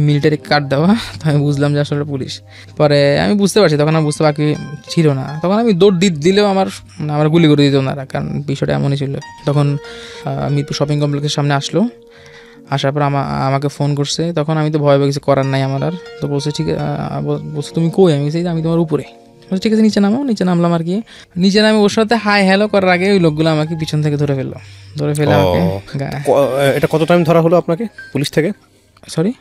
মিলিটারি কার্ড দেওয়া। তো আমি বুঝলাম যে আসলে পুলিশ। পরে আমি বুঝতে পারছি, তখন আমি বুঝতে বাকি ছিল না। তখন আমি দৌড় দিলেও আমার গুলি করে দিত ওনারা, কারণ বিষয়টা এমনই ছিল। তখন মিরপুর শপিং কমপ্লেক্সের সামনে আসার পর আমাকে ফোন করছে। তখন আমি তো ভয় পেয়ে কিছু করার নাই আমার আর। তো বলছে ঠিক বলছে তুমি কই? আমি বলছি আমি তোমার উপরে। ঠিক আছে নিচে নামলাম আর কি। নিচে নামে ওর সাথে হাই হ্যালো করার আগে ওই লোকগুলো আমাকে পিছন থেকে ধরে ফেলে আমাকে। এটা কত টাইম ধরা হলো আপনাকে পুলিশ থেকে? সরি,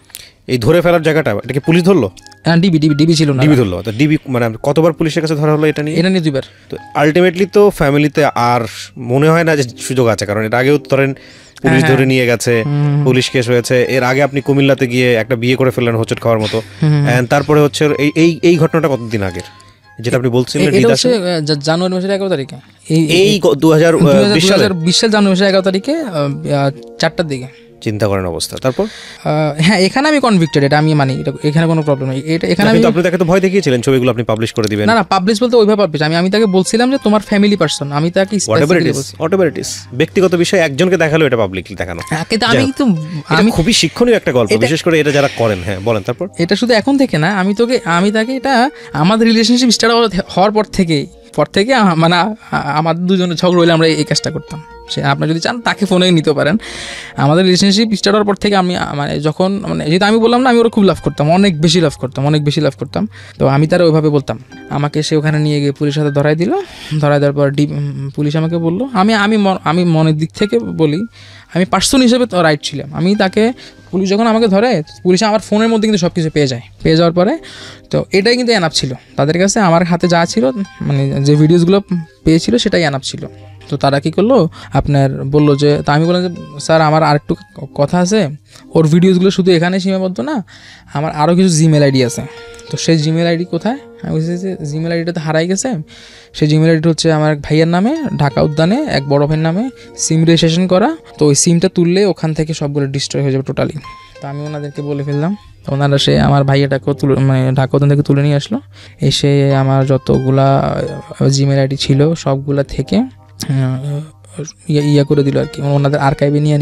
এই ধরে ফেলার জায়গাটা এটা কি পুলিশ ধরলো? ডিবি ছিল না, ডিবি ধরলো। তো ডিবি মানে কতবার পুলিশের কাছে ধরা হলো এটা নিয়ে? 2বার। তো আলটিমেটলি তো ফ্যামিলিতে আর মনে হয় না যে সুযোগ আছে, কারণ এর আগেও ধরেন পুলিশ ধরে নিয়ে গেছে, পুলিশ কেস হয়েছে। এর আগে আপনি কুমিল্লাতে গিয়ে একটা বিয়ে করে ফেললেন হোঁচট খাওয়ার মতো। তারপরে হচ্ছে এই ঘটনাটা কতদিন আগের যেটা আপনি বলছিলেন? জানুয়ারি মাসের 11 তারিখে, এই 2020 সাল জানুয়ারি মাসের 11 তারিখে 4টার দিকে। চিন্তা করেন অবস্থা। তারপর হ্যাঁ, এখানে আমি কনভিক্টেড, এটা আমি মানি, এখানে কোনো প্রবলেম নেই। এখানে আপনি তাকে তো ভয় দেখিয়েছিলেন ছবিগুলো আপনি পাবলিশ করে দিবেন। না পাবলিশ বলতে ওইভাবে পাবলিশ, আমি তাকে বলছিলাম যে তোমার ফ্যামিলি পারসন, আমি তাকে ব্যক্তিগত বিষয় একজনকে দেখালো, এটা পাবলিকলি দেখানো। আমি খুবই শিক্ষণীয় একটা গল্প, বিশেষ করে এটা যারা করেন। হ্যাঁ বলেন। তারপর এটা শুধু এখন থেকে না, আমি তাকে এটা আমাদের রিলেশনশিপ স্টার্ট হওয়ার পর থেকে মানে আমাদের দুজনের ঝগড়া হইলে আমরা এই কাজটা করতাম। সে আপনার যদি চান তাকে ফোনে নিতে পারেন। আমাদের রিলেশনশিপ স্টার্ট হওয়ার পর থেকে আমি মানে যখন যেহেতু আমি বললাম না, আমি ওরা খুব লাভ করতাম, অনেক বেশি লাভ করতাম। তো আমি তারা ওইভাবে বলতাম। আমাকে সে ওখানে নিয়ে গিয়ে পুলিশের সাথে ধরাই দেওয়ার পর পুলিশ আমাকে বললো, আমি মনের দিক থেকে বলি, আমি পার্সন হিসেবে তো রাইট ছিলাম। আমি তাকে পুলিশ যখন আমাকে ধরে, পুলিশ আমার ফোনের মধ্যে কিন্তু সব কিছু পেয়ে যাওয়ার পরে তো এটাই কিন্তু এনাফ ছিল তাদের কাছে। আমার হাতে যা ছিল, মানে যে ভিডিওসগুলো পেয়েছিল সেটাই এনাফ ছিল। তো তারা কী করলো, আপনার বললো যে, তা আমি বললাম যে স্যার আমার আরেকটু কথা আছে, ওর ভিডিওসগুলো শুধু এখানে সীমাবদ্ধ না, আমার আরও কিছু জিমেল আইডি আছে। তো সেই জিমেল আইডি কোথায়? আমি বলছি যে জিমেল আইডিটা তো হারাই গেছে। সেই জিমেল আইডিটা হচ্ছে আমার এক ভাইয়ের নামে, ঢাকা উদ্যানে এক বড় ভাইয়ের নামে সিম রেজিস্ট্রেশন করা। তো ওই সিমটা তুললে ওখান থেকে সবগুলো ডিস্ট্রয় হয়ে যাবে টোটালি। তো আমি ওনাদেরকে বলে ফেললাম। ওনারা সে আমার ভাইয়াটাকেও মানে ঢাকা উদ্যান থেকে তুলে নিয়ে আসলো। এসে আমার যতগুলা জিমেল আইডি ছিল সবগুলা থেকে করে দিল আর কি, ওনাদের আর্কাইভে নিয়ে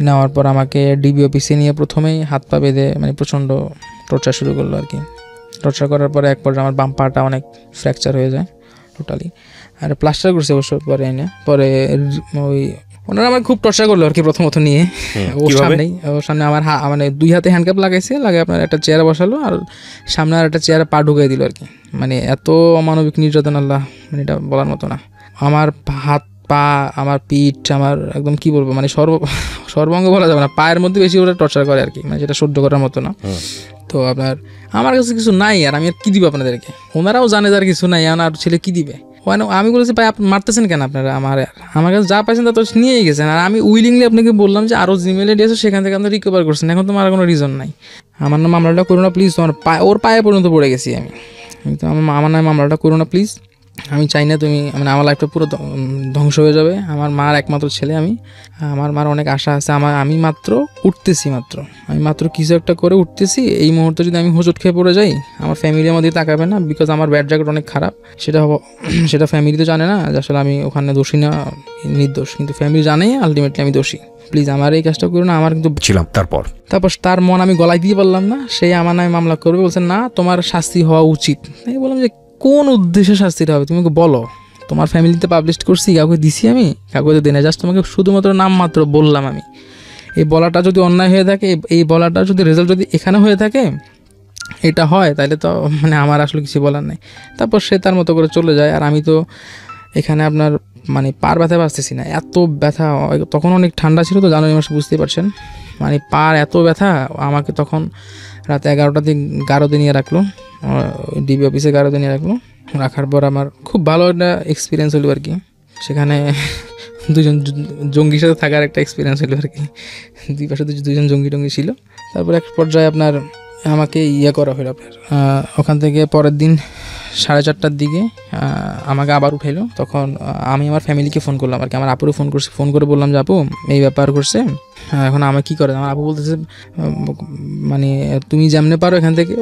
নেওয়ার পর আমাকে ডিবি অফিসে নিয়ে প্রথমেই হাত পা বেঁধে মানে প্রচণ্ড টর্চার শুরু করলো আর কি। টর্চার করার পরে এক পর্যায়ে আমার বাম পাটা অনেক ফ্র্যাকচার হয়ে যায় টোটালি, আর প্লাস্টার করছে অবশ্য পরে পরে ওই ওনারা আমার খুব টর্চার করলো আর কি। প্রথমত নিয়ে ওর সামনে আমার মানে 2 হাতে হ্যান্ডকাপ লাগাইছে, আপনার একটা চেয়ারে বসালো, আর সামনে আর একটা চেয়ারে পা ঢুকিয়ে দিল আর কি। মানে এত অমানবিক নির্যাতন, আল্লাহ, মানে এটা বলার মতো না। আমার হাত পা, আমার পিঠ, আমার একদম কি বলবো, মানে সর্বাঙ্গ বলা যাবে না, পায়ের মধ্যে বেশি ওরা টর্চার করে আর কি, মানে যেটা সহ্য করার মতো না। তো আমার কাছে কিছু নাই, আর আমি আর কী দিব আপনাদেরকে? ওনারাও জানে যার কিছু নাই, আর ছেলে কী দিবে? আমি বলেছি ভাই আপনি মারতেছেন কেন? আপনারা আমার কাছে যা পাইছেন তা তো নিয়েই গেছেন, আর আমি উইলিংলি আপনাকে বললাম যে আরও জিমেল আইডি আছে, সেখান থেকে আপনি রিকভার করছেন, এখন তোমার কোনো রিজন নাই। আমার নাম মামলাটা করো না প্লিজ, তোমার ওর পায়ে পর্যন্ত পড়ে গেছি আমি। তো আমার নামে মামলাটা করো না প্লিজ। আমি চাই না তুমি মানে আমার লাইফটা পুরো ধ্বংস হয়ে যাবে। আমার মার একমাত্র ছেলে আমি, আমার মার অনেক আশা আছে। আমি মাত্র উঠতেছি, আমি মাত্র কিছু একটা করে উঠতেছি। এই মুহূর্তে যদি আমি হোঁচট খেয়ে পড়ে যাই, আমার ফ্যামিলি আমাদের তাকাবে না, বিকজ আমার ব্যাড জ্যাকেট অনেক খারাপ। সেটা ফ্যামিলি তো জানে না যে আসলে আমি ওখানে দোষী না, নির্দোষ, কিন্তু ফ্যামিলি জানে আলটিমেটলি আমি দোষী। প্লিজ আমার এই কাজটা করো না। আমার কিন্তু ছিলাম তারপর তার মন আমি গলায় দিয়ে পারলাম না, সেই আমার নামে মামলা করবে, বলছে না তোমার শাস্তি হওয়া উচিত। আমি বললাম যে কোন উদ্দেশ্যে শাস্তিটা হবে তুমি বলো। তোমার ফ্যামিলিতে পাবলিশ করছি, কাউকে দিছি আমি? কাউকে তো দিই না, জাস্ট তোমাকে শুধুমাত্র নাম মাত্র বললাম আমি। এই বলাটা যদি অন্যায় হয়ে থাকে, এই বলাটা যদি রেজাল্ট যদি এখানে হয়ে থাকে, এটা হয়, তাহলে তো মানে আমার আসলে কিছু বলার নেই। তারপর সে তার মতো করে চলে যায়। আর আমি তো এখানে আপনার মানে পার ব্যথা বাঁচতেছি না, এত ব্যথা। তখন অনেক ঠান্ডা ছিল তো, জানুয়ারি মাসে, বুঝতেই পারছেন, মানে পার এত ব্যথা। আমাকে তখন রাত 11টাতে গারদে নিয়ে রাখলো, ডিবি অফিসে গারদে নিয়ে রাখার পর আমার খুব ভালো একটা এক্সপিরিয়েন্স হলো আর কি। সেখানে দুজন জঙ্গির সাথে থাকার একটা এক্সপিরিয়েন্স হলো আর কি। দুই পাশে দুজন জঙ্গি ছিল। তারপর এক পর্যায়ে আপনার আমাকে করা হলো আপনার ওখান থেকে পরের দিন 4:30টার দিকে আমাকে আবার উঠাইলো। তখন আমি আমার ফ্যামিলিকে ফোন করলাম আর কি, আমার আপুরও ফোন করে বললাম যে আপু এই ব্যাপার করছে, এখন আমার কী করে। আমার আপু বলতেছে মানে তুমি যেমনে পারো এখান থেকে,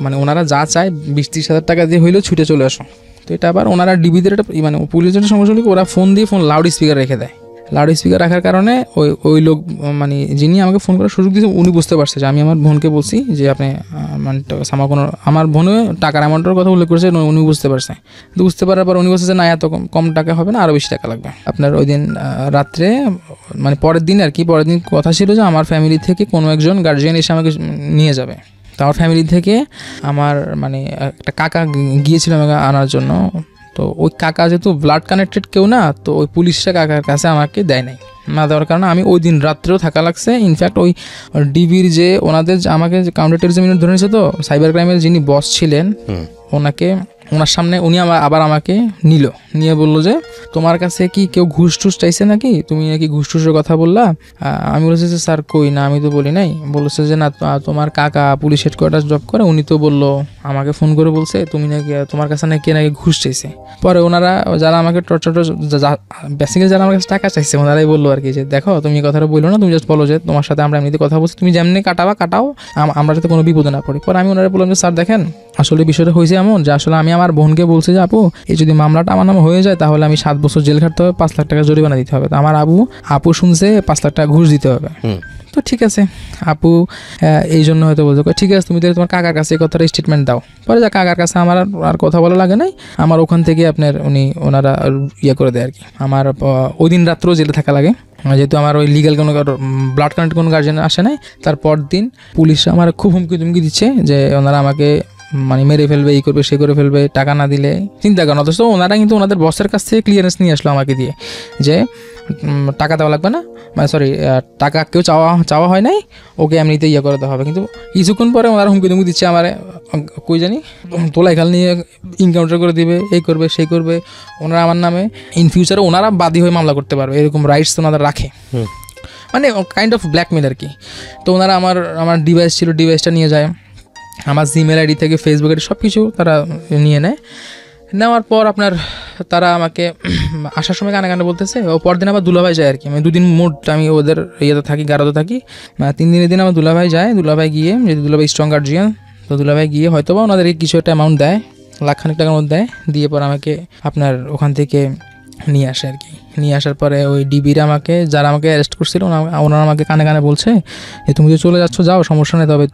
মানে ওনারা যা চায় 20-30 হাজার টাকা দিয়ে হইলেও ছুটে চলে আসো। তো এটা আবার ওনারা ডিবিদের একটা মানে পুলিশের সমস্যা হলে ওরা ফোন লাউড স্পিকার রেখে দেয়। লাউড স্পিকার রাখার কারণে ওই লোক মানে যিনি আমাকে ফোন করার সুযোগ দিয়েছে, উনি বুঝতে পারছে যে আমি আমার বোনকে বলছি যে আপনি মানে আমার বোনে টাকার অ্যামাউন্টের কথা উল্লেখ করেছে, উনি বুঝতে পারছে। বুঝতে পারার পর উনি বলছে যে না, এত কম টাকা হবে না, আরও বেশি টাকা লাগবে। আপনার ওই দিন রাত্রে মানে পরের দিন কথা ছিল যে আমার ফ্যামিলি থেকে কোনো একজন গার্জিয়ান এসে আমাকে নিয়ে যাবে। তো আমার ফ্যামিলি থেকে আমার মানে একটা কাকা গিয়েছিল আমাকে আনার জন্য। তো ওই কাকা যেহেতু ব্লাড কানেক্টেড কেউ না, তো ওই পুলিশটা কাকার কাছে আমাকে দেয় নাই। না দেওয়ার কারণে আমি ওই দিন রাত্রেও থাকা লাগছে। ইনফ্যাক্ট ওই ডিবির যে ওনাদের আমাকে কাউন্টার টেরোরিজম ইউনিট ধরে নিয়েছে, তো সাইবার ক্রাইমের যিনি বস ছিলেন, ওনার সামনে উনি আবার আমাকে নিয়ে বললো যে তোমার কাছে কি কেউ ঘুষ টুস চাইছে নাকি, তুমি নাকি ঘুষ টুসের কথা বললা। আমি বলেছি যে স্যার কই না, আমি তো বলি নাই। বলেছে যে না, তোমার কাকা পুলিশ হেডকোয়ার্টার জব করে, উনি তো বললো, আমাকে ফোন করে বলছে তুমি নাকি তোমার কাছে নাকি ঘুষ চাইছে। পরে ওনারা যারা আমাকে বেসিক্যালি যারা আমার কাছে টাকা চাইছে, ওনারাই বললো আর কি যে দেখো তুমি এই কথাটা বললো না, তুমি জাস্ট বলো যে তোমার সাথে আমরা এমনিতে কথা বলছি, তুমি যেমনি কাটাও, আমরা যাতে কোনো বিপদে না পড়ি। পরে আমি ওনারা বললাম যে স্যার দেখেন, আসলে বিষয়টা হয়েছে এমন যে আসলে আমি আমার বোনকে বলছি যে আপু এই যদি মামলাটা আমার নামে হয়ে যায় তাহলে আমি 7 বছর জেল খাটতে হবে, 5 লাখ টাকা জরিমানা দিতে হবে। তো আমার আপু শুনছে 5 লাখ টাকা ঘুষ দিতে হবে। তো ঠিক আছে, আপু এই জন্য হয়তো বলছো ঠিক আছে তুমি তোমার কাকার কাছে এই কথাটা স্টেটমেন্ট দাও। পরে যা কাকার কাছে আমার আর কথা বলা লাগে নাই, আমার ওখান থেকে ওনারা করে দেয় আর কি। আমার ওই দিন রাত্রেও জেলে থাকা লাগে, যেহেতু আমার ওই লিগাল কোনো ব্লাড কানেক্ট কোনো গার্জিয়ান আসে নাই। তারপর দিন পুলিশ আমার খুব হুমকি দিচ্ছে যে ওনারা আমাকে মানে মেরে ফেলবে, এই করবে, সে করে ফেলবে, টাকা না দিলে। চিন্তা করেন, অথচ ওনারা কিন্তু ওনাদের বসের কাছ থেকে ক্লিয়ারেন্স নিয়ে আসলো আমাকে দিয়ে যে টাকা দেওয়া লাগবে না, মানে সরি টাকা কেউ চাওয়া হয় নাই, ওকে এমনিতে করে দেওয়া হবে। কিন্তু কিছুক্ষণ পরে ওনারা হুমকি দিচ্ছে আমার, কই জানি তোলাই খাল নিয়ে ইনকাউন্টার করে দিবে, এই করবে, সেই করবে। ওনারা আমার নামে ইন ফিউচারে ওনারা বাদী হয়ে মামলা করতে পারবে, এরকম রাইটস ওনারা রাখে, মানে কাইন্ড অফ ব্ল্যাকমেল আর কি। তো ওনারা আমার ডিভাইস ছিল, ডিভাইসটা নিয়ে যায়, আমার জিমেল আইডি থেকে ফেসবুক আইডি সব কিছু তারা নিয়ে নেওয়ার পর তারা আমাকে আসার সময় কানে বলতেছে। ও পরদিন আবার দুলাভাই যায় আর কি, আমি 2 দিন মোট আমি ওদের থাকি, গারদে থাকি। 3 দিনের দিন আমার দুলাভাই যায়। দুলাভাই গিয়ে, যদি দুলাভাই স্ট্রং গার্জিয়ান, তো দুলাভাই গিয়ে হয়তো বা ওনাদের কিছু একটা অ্যামাউন্ট দেয়, 1 লাখ খানিক টাকার মধ্যে দেয়, দিয়ে পর আমাকে ওখান থেকে নিয়ে আসে আর কি। নিয়ে আসার পরে ওই ডিবিরা যারা আমাকে অ্যারেস্ট করছিল, ওনারা আমাকে কানে বলছে যে তুমি যে চলে যাচ্ছ যাও, সমস্যা নেই, তবে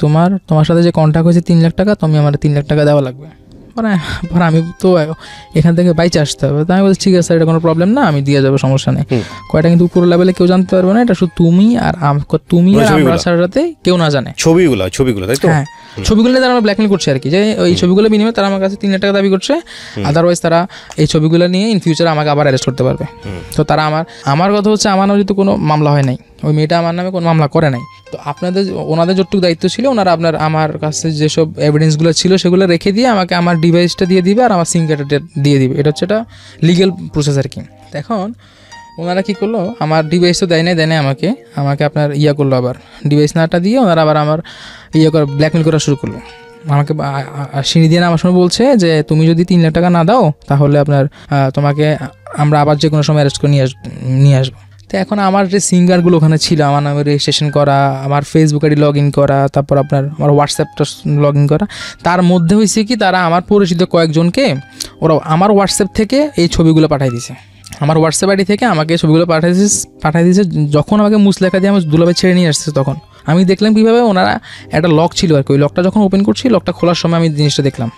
তোমার সাথে যে কন্ট্যাক্ট হয়েছে 3 লাখ টাকা, তুমি আমার 3 লাখ টাকা দেওয়া লাগবে। পরে আমি তো এখান থেকে বাইচে আসতে হবে। তো আমি বলছি ঠিক আছে, এটা কোনো প্রবলেম না, আমি দিয়ে যাবো, সমস্যা নেই। কয়টা কিন্তু উপর লেভেলে কেউ জানতে পারবে না, এটা শুধু তুমি আর আমার সাথে কেউ না জানে। ছবিগুলো তাই তো? হ্যাঁ, ছবিগুলো নিয়ে তারা আমার ব্ল্যাকমেল করছে আর কি, যে ওই ছবিগুলো বিনিময়ে তারা আমার কাছে 3 লাখ টাকা দাবি করছে। আদারওয়াইজ তারা এই ছবিগুলো নিয়ে ইন ফিউচারে আমাকে আবার অ্যারেস্ট করতে পারবে। তো তারা আমার কথা হচ্ছে, আমার নামে যেহেতু কোনো মামলা হয় নাই, ওই মেয়েটা আমার নামে কোনো মামলা করে নাই, তো ওনাদের যতটুকু দায়িত্ব ছিল, ওনারা আমার কাছে যেসব এভিডেন্সগুলো ছিল সেগুলো রেখে দিয়ে আমাকে আমার ডিভাইসটা দিয়ে দিবে আর আমার সিম কার্ডটা দিয়ে দিবে। এটা হচ্ছে একটা লিগেল প্রসেস আর কি। এখন ওনারা কী করলো, আমার ডিভাইস তো দেয় নাই আমাকে করলো, আবার ডিভাইস নাটা দিয়ে ওনারা আবার আমার করে ব্ল্যাকমেল করা শুরু করলো। আমাকে সিঁড়ি দিয়ে নামার সময় বলছে যে তুমি যদি 3 লাখ টাকা না দাও তাহলে আপনার তোমাকে আমরা আবার যে কোনো সময় অ্যারেস্ট করে নিয়ে আসবো। তো এখন আমার যে সিঙ্গারগুলো ওখানে ছিল, আমার নামে রেজিস্ট্রেশন করা, আমার ফেসবুক আইডি লগ ইন করা, তারপর আপনার আমার হোয়াটসঅ্যাপটা লগ ইন করা, তার মধ্যে হয়েছে কি তারা আমার পরিচিত কয়েকজনকে ওরা আমার হোয়াটসঅ্যাপ থেকে এই ছবিগুলো পাঠিয়ে দিয়েছে। আমার হোয়াটসঅ্যাপ আইডি থেকে আমাকে ছবিগুলো পাঠিয়ে দিয়েছে। যখন আমাকে মুসলেখা দিয়ে আমার দুলাভাই ছেড়ে নিয়ে আসছে তখন আমি দেখলাম কীভাবে ওনারা একটা লক ছিল আর কি, ওই লকটা যখন ওপেন করছি, লকটা খোলার সময় আমি জিনিসটা দেখলাম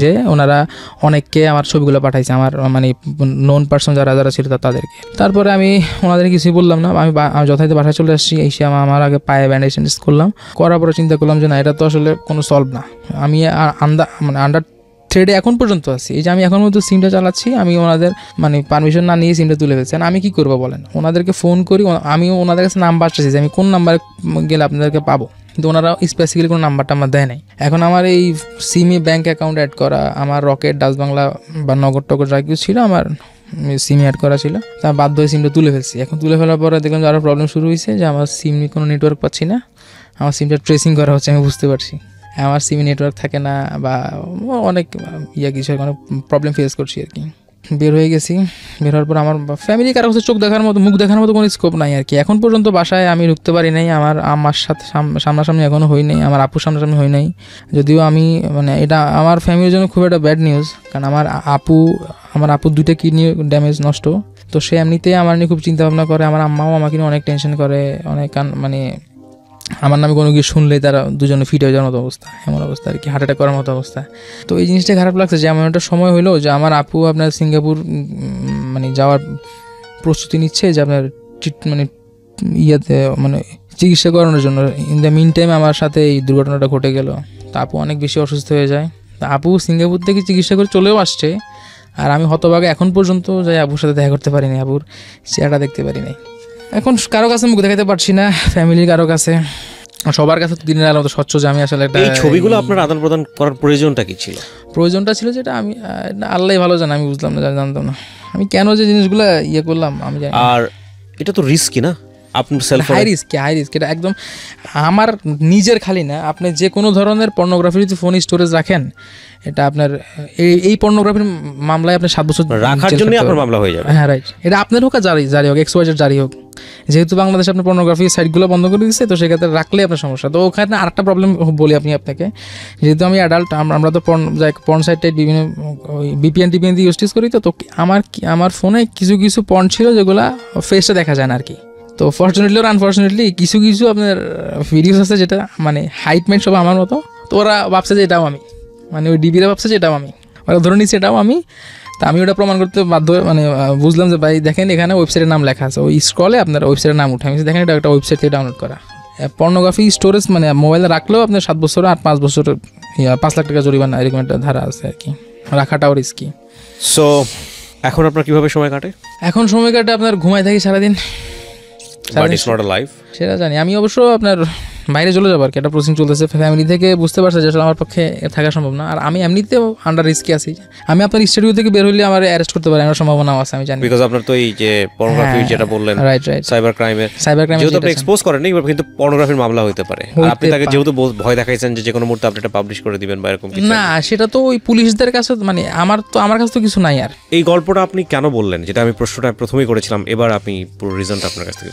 যে ওনারা অনেককে আমার ছবিগুলো পাঠাইছে, আমার মানে নোন পার্সন যারা যারা ছিল তাদেরকে। তারপরে আমি ওনাদের কিছুই বললাম না, আমি যথাযথ বাসায় চলে আসছি। এসে আমার আগে পায়ে ব্যান্ডেজ করলাম, করার পরে চিন্তা করলাম যে না, এটা তো আসলে কোনো সলভ না। আমি আন্ডার থ্রেডে এখন পর্যন্ত আছি। এই যে আমি এখন মতো সিমটা চালাচ্ছি, আমি ওনাদের মানে পারমিশন না নিয়ে সিমটা তুলে ফেলছেন। আমি কি করবো বলেন? ওনাদেরকে ফোন করি, আমিও ওনাদের কাছে নাম্বার চাইছি যে আমি কোন নাম্বারে গেলে আপনাদেরকে পাবো, কিন্তু ওনারা স্পেসিফিক্যালি কোনো নাম্বারটা আমার দেয় নাই। এখন আমার এই সিমে ব্যাঙ্ক অ্যাকাউন্ট অ্যাড করা, আমার রকেট, ডাচ বাংলা বা নগদ টগর যা কিছু ছিল আমার সিমে অ্যাড করা ছিল, তা বাধ্য হয়ে সিমটা তুলে ফেলছি। এখন তুলে ফেলার পরে দেখলাম যে আরও প্রবলেম শুরু হয়েছে, যে আমার সিমে কোনো নেটওয়ার্ক পাচ্ছি না, আমার সিমটা ট্রেসিং করা হচ্ছে, আমি বুঝতে পারছি আমার সিমে নেটওয়ার্ক থাকে না বা অনেক কিছু অনেক প্রবলেম ফেস করছি আর কি। বের হয়ে গেছি, বের হওয়ার পর আমার ফ্যামিলি কারো কাছে চোখ দেখার মতো, মুখ দেখার মতো কোনো স্কোপ নাই আর কি। এখন পর্যন্ত বাসায় আমি ঢুকতে পারি নাই, আমার সাথে সামনাসামনি এখনও হই নাই, আমার আপুর সামনাসামনি হই নাই। যদিও আমি মানে এটা আমার ফ্যামিলির জন্য খুব একটা ব্যাড নিউজ, কারণ আমার আপুর 2টা কিডনি ড্যামেজ নষ্ট, তো সে এমনিতেই আমার নিয়ে খুব চিন্তা ভাবনা করে। আমার আম্মাও আমাকে নিয়ে অনেক টেনশন করে, অনেক মানে আমার নামে কোনো কিছু শুনলেই তারা দুজনে ফিট হয়ে যাওয়ার মতো অবস্থা, এমন অবস্থা আর কি, হার্ট অ্যাটাক করার মতো অবস্থা। তো এই জিনিসটা খারাপ লাগছে যে এমন একটা সময় হলো যে আমার আপু আপনার সিঙ্গাপুর মানে যাওয়ার প্রস্তুতি নিচ্ছে, যে আপনার মানে মানে চিকিৎসা করানোর জন্য। ইন দ্য মিন টাইম আমার সাথে এই দুর্ঘটনাটা ঘটে গেল। তা আপু অনেক বেশি অসুস্থ হয়ে যায়। তা আপু সিঙ্গাপুর থেকে চিকিৎসা করে চলেও আসছে, আর আমি হতভাগে এখন পর্যন্ত যাই আপুর সাথে দেখা করতে পারিনি, আপুর চেহারা দেখতে পারিনি। এখন কারো কাছে মুখ দেখাতে পারছি না, ফ্যামিলির কারো কাছে, সবার কাছে তো দিনের আলো তো স্বচ্ছ যে আমি আসলে একটা। এই ছবিগুলো আপনার আদান প্রদান করার প্রয়োজনটা কি ছিল? প্রয়োজনটা ছিল যেটা আমি আল্লাহই ভালো জানে, আমি বুঝলাম না, জানতাম না আমি কেন যে জিনিসগুলো করলাম আমি জানি। আর এটা তো রিস্কি না, আপনার সেলফ হাই রিস্ক এটা একদম আমার নিজের খালি না, আপনি যে কোনো ধরনের পর্নোগ্রাফি যদি ফোন স্টোরেজ রাখেন, এটা আপনার এই পর্নোগ্রাফির মামলায় আপনি 7 বছর রাখার জন্য আপনার মামলা হয়ে যাবে। হ্যাঁ রাইট, এটা আপনার হোক আর জারি হোক, XYZ জারি হোক, যেহেতু বাংলাদেশে আপনার পর্নোগ্রাফি সাইটগুলো বন্ধ করে দিচ্ছে, তো সেক্ষেত্রে রাখলে আপনার সমস্যা। তো ওখানে আরেকটা প্রবলেম বলি আপনাকে, যেহেতু আমি অ্যাডাল্ট, আমরা তো পর্ন সাইটে বিভিন্ন VPN দিয়ে ইউজ করি, তো আমার ফোনে কিছু পর্ন ছিল যেগুলো ফেসটা দেখা যায় না আর কি। তো ফর্চুনেটলি আর আনফর্চুনেটলি কিছু আপনার ভিডিওস আছে যেটা মানে হাইট মেট সব আমার মতো, তো ওরা ভাবছে যে এটাও আমি, মানে ওই ডিবিরা ভাবছে যে এটাও আমি, ওরা ধরে নিচ্ছে এটাও আমি। তা আমি ওটা প্রমাণ করতে বাধ্য, মানে বুঝলাম যে ভাই দেখেন এখানে ওয়েবসাইটের নাম লেখা আছে, ওই স্ক্রলে আপনার ওয়েবসাইটের নাম উঠে, আমি দেখেন এটা একটা ওয়েবসাইট থেকে ডাউনলোড করা। পর্নোগ্রাফি স্টোরেজ মানে মোবাইলে রাখলেও আপনার 7 বছর আর 5 বছর 5 লাখ টাকা জরিমানা এরকম একটা ধারা আছে আর কি, রাখাটাও রিস্কি। সো এখন আপনার কিভাবে সময় কাটে? এখন সময় কাটে আপনার ঘুমাই থাকি সারাদিন, সেটা জানি। আমি অবশ্য আপনার বাইরে চলে যাবো আর কি, একটা প্রসেসিং চলতেছে, ফ্যামিলি থেকে বুঝতে পারছে যে আমার পক্ষে থাকা সম্ভব না। আর আমি এমনিতেও আন্ডার রিস্কে আছি, আমি আপনার স্টুডিও থেকে বের হইলে আমার অ্যারেস্ট করতে পারে, আমার সম্ভাবনাও আছে আমি জানি, বিকজ আপনার তো এই যে পর্নোগ্রাফি যেটা বললেন, রাইট সাইবার ক্রাইম যেহেতু আপনি এক্সপোজ করেন নি, কিন্তু পর্নোগ্রাফির মামলা হতে পারে। আর আপনি তাকে যেহেতু ভয় দেখাইছেন যে কোনো মুহূর্তে আপনি এটা পাবলিশ করে দিবেন বা এরকম কিছু, না সেটা তো ওই পুলিশদের কাছে, মানে আমার কাছে তো কিছু নাই। আর এই গল্পটা আপনি কেন বললেন, যেটা আমি প্রশ্নটা প্রথমেই করেছিলাম, এবার আপনি পুরো রিজনটা আপনার কাছ থেকে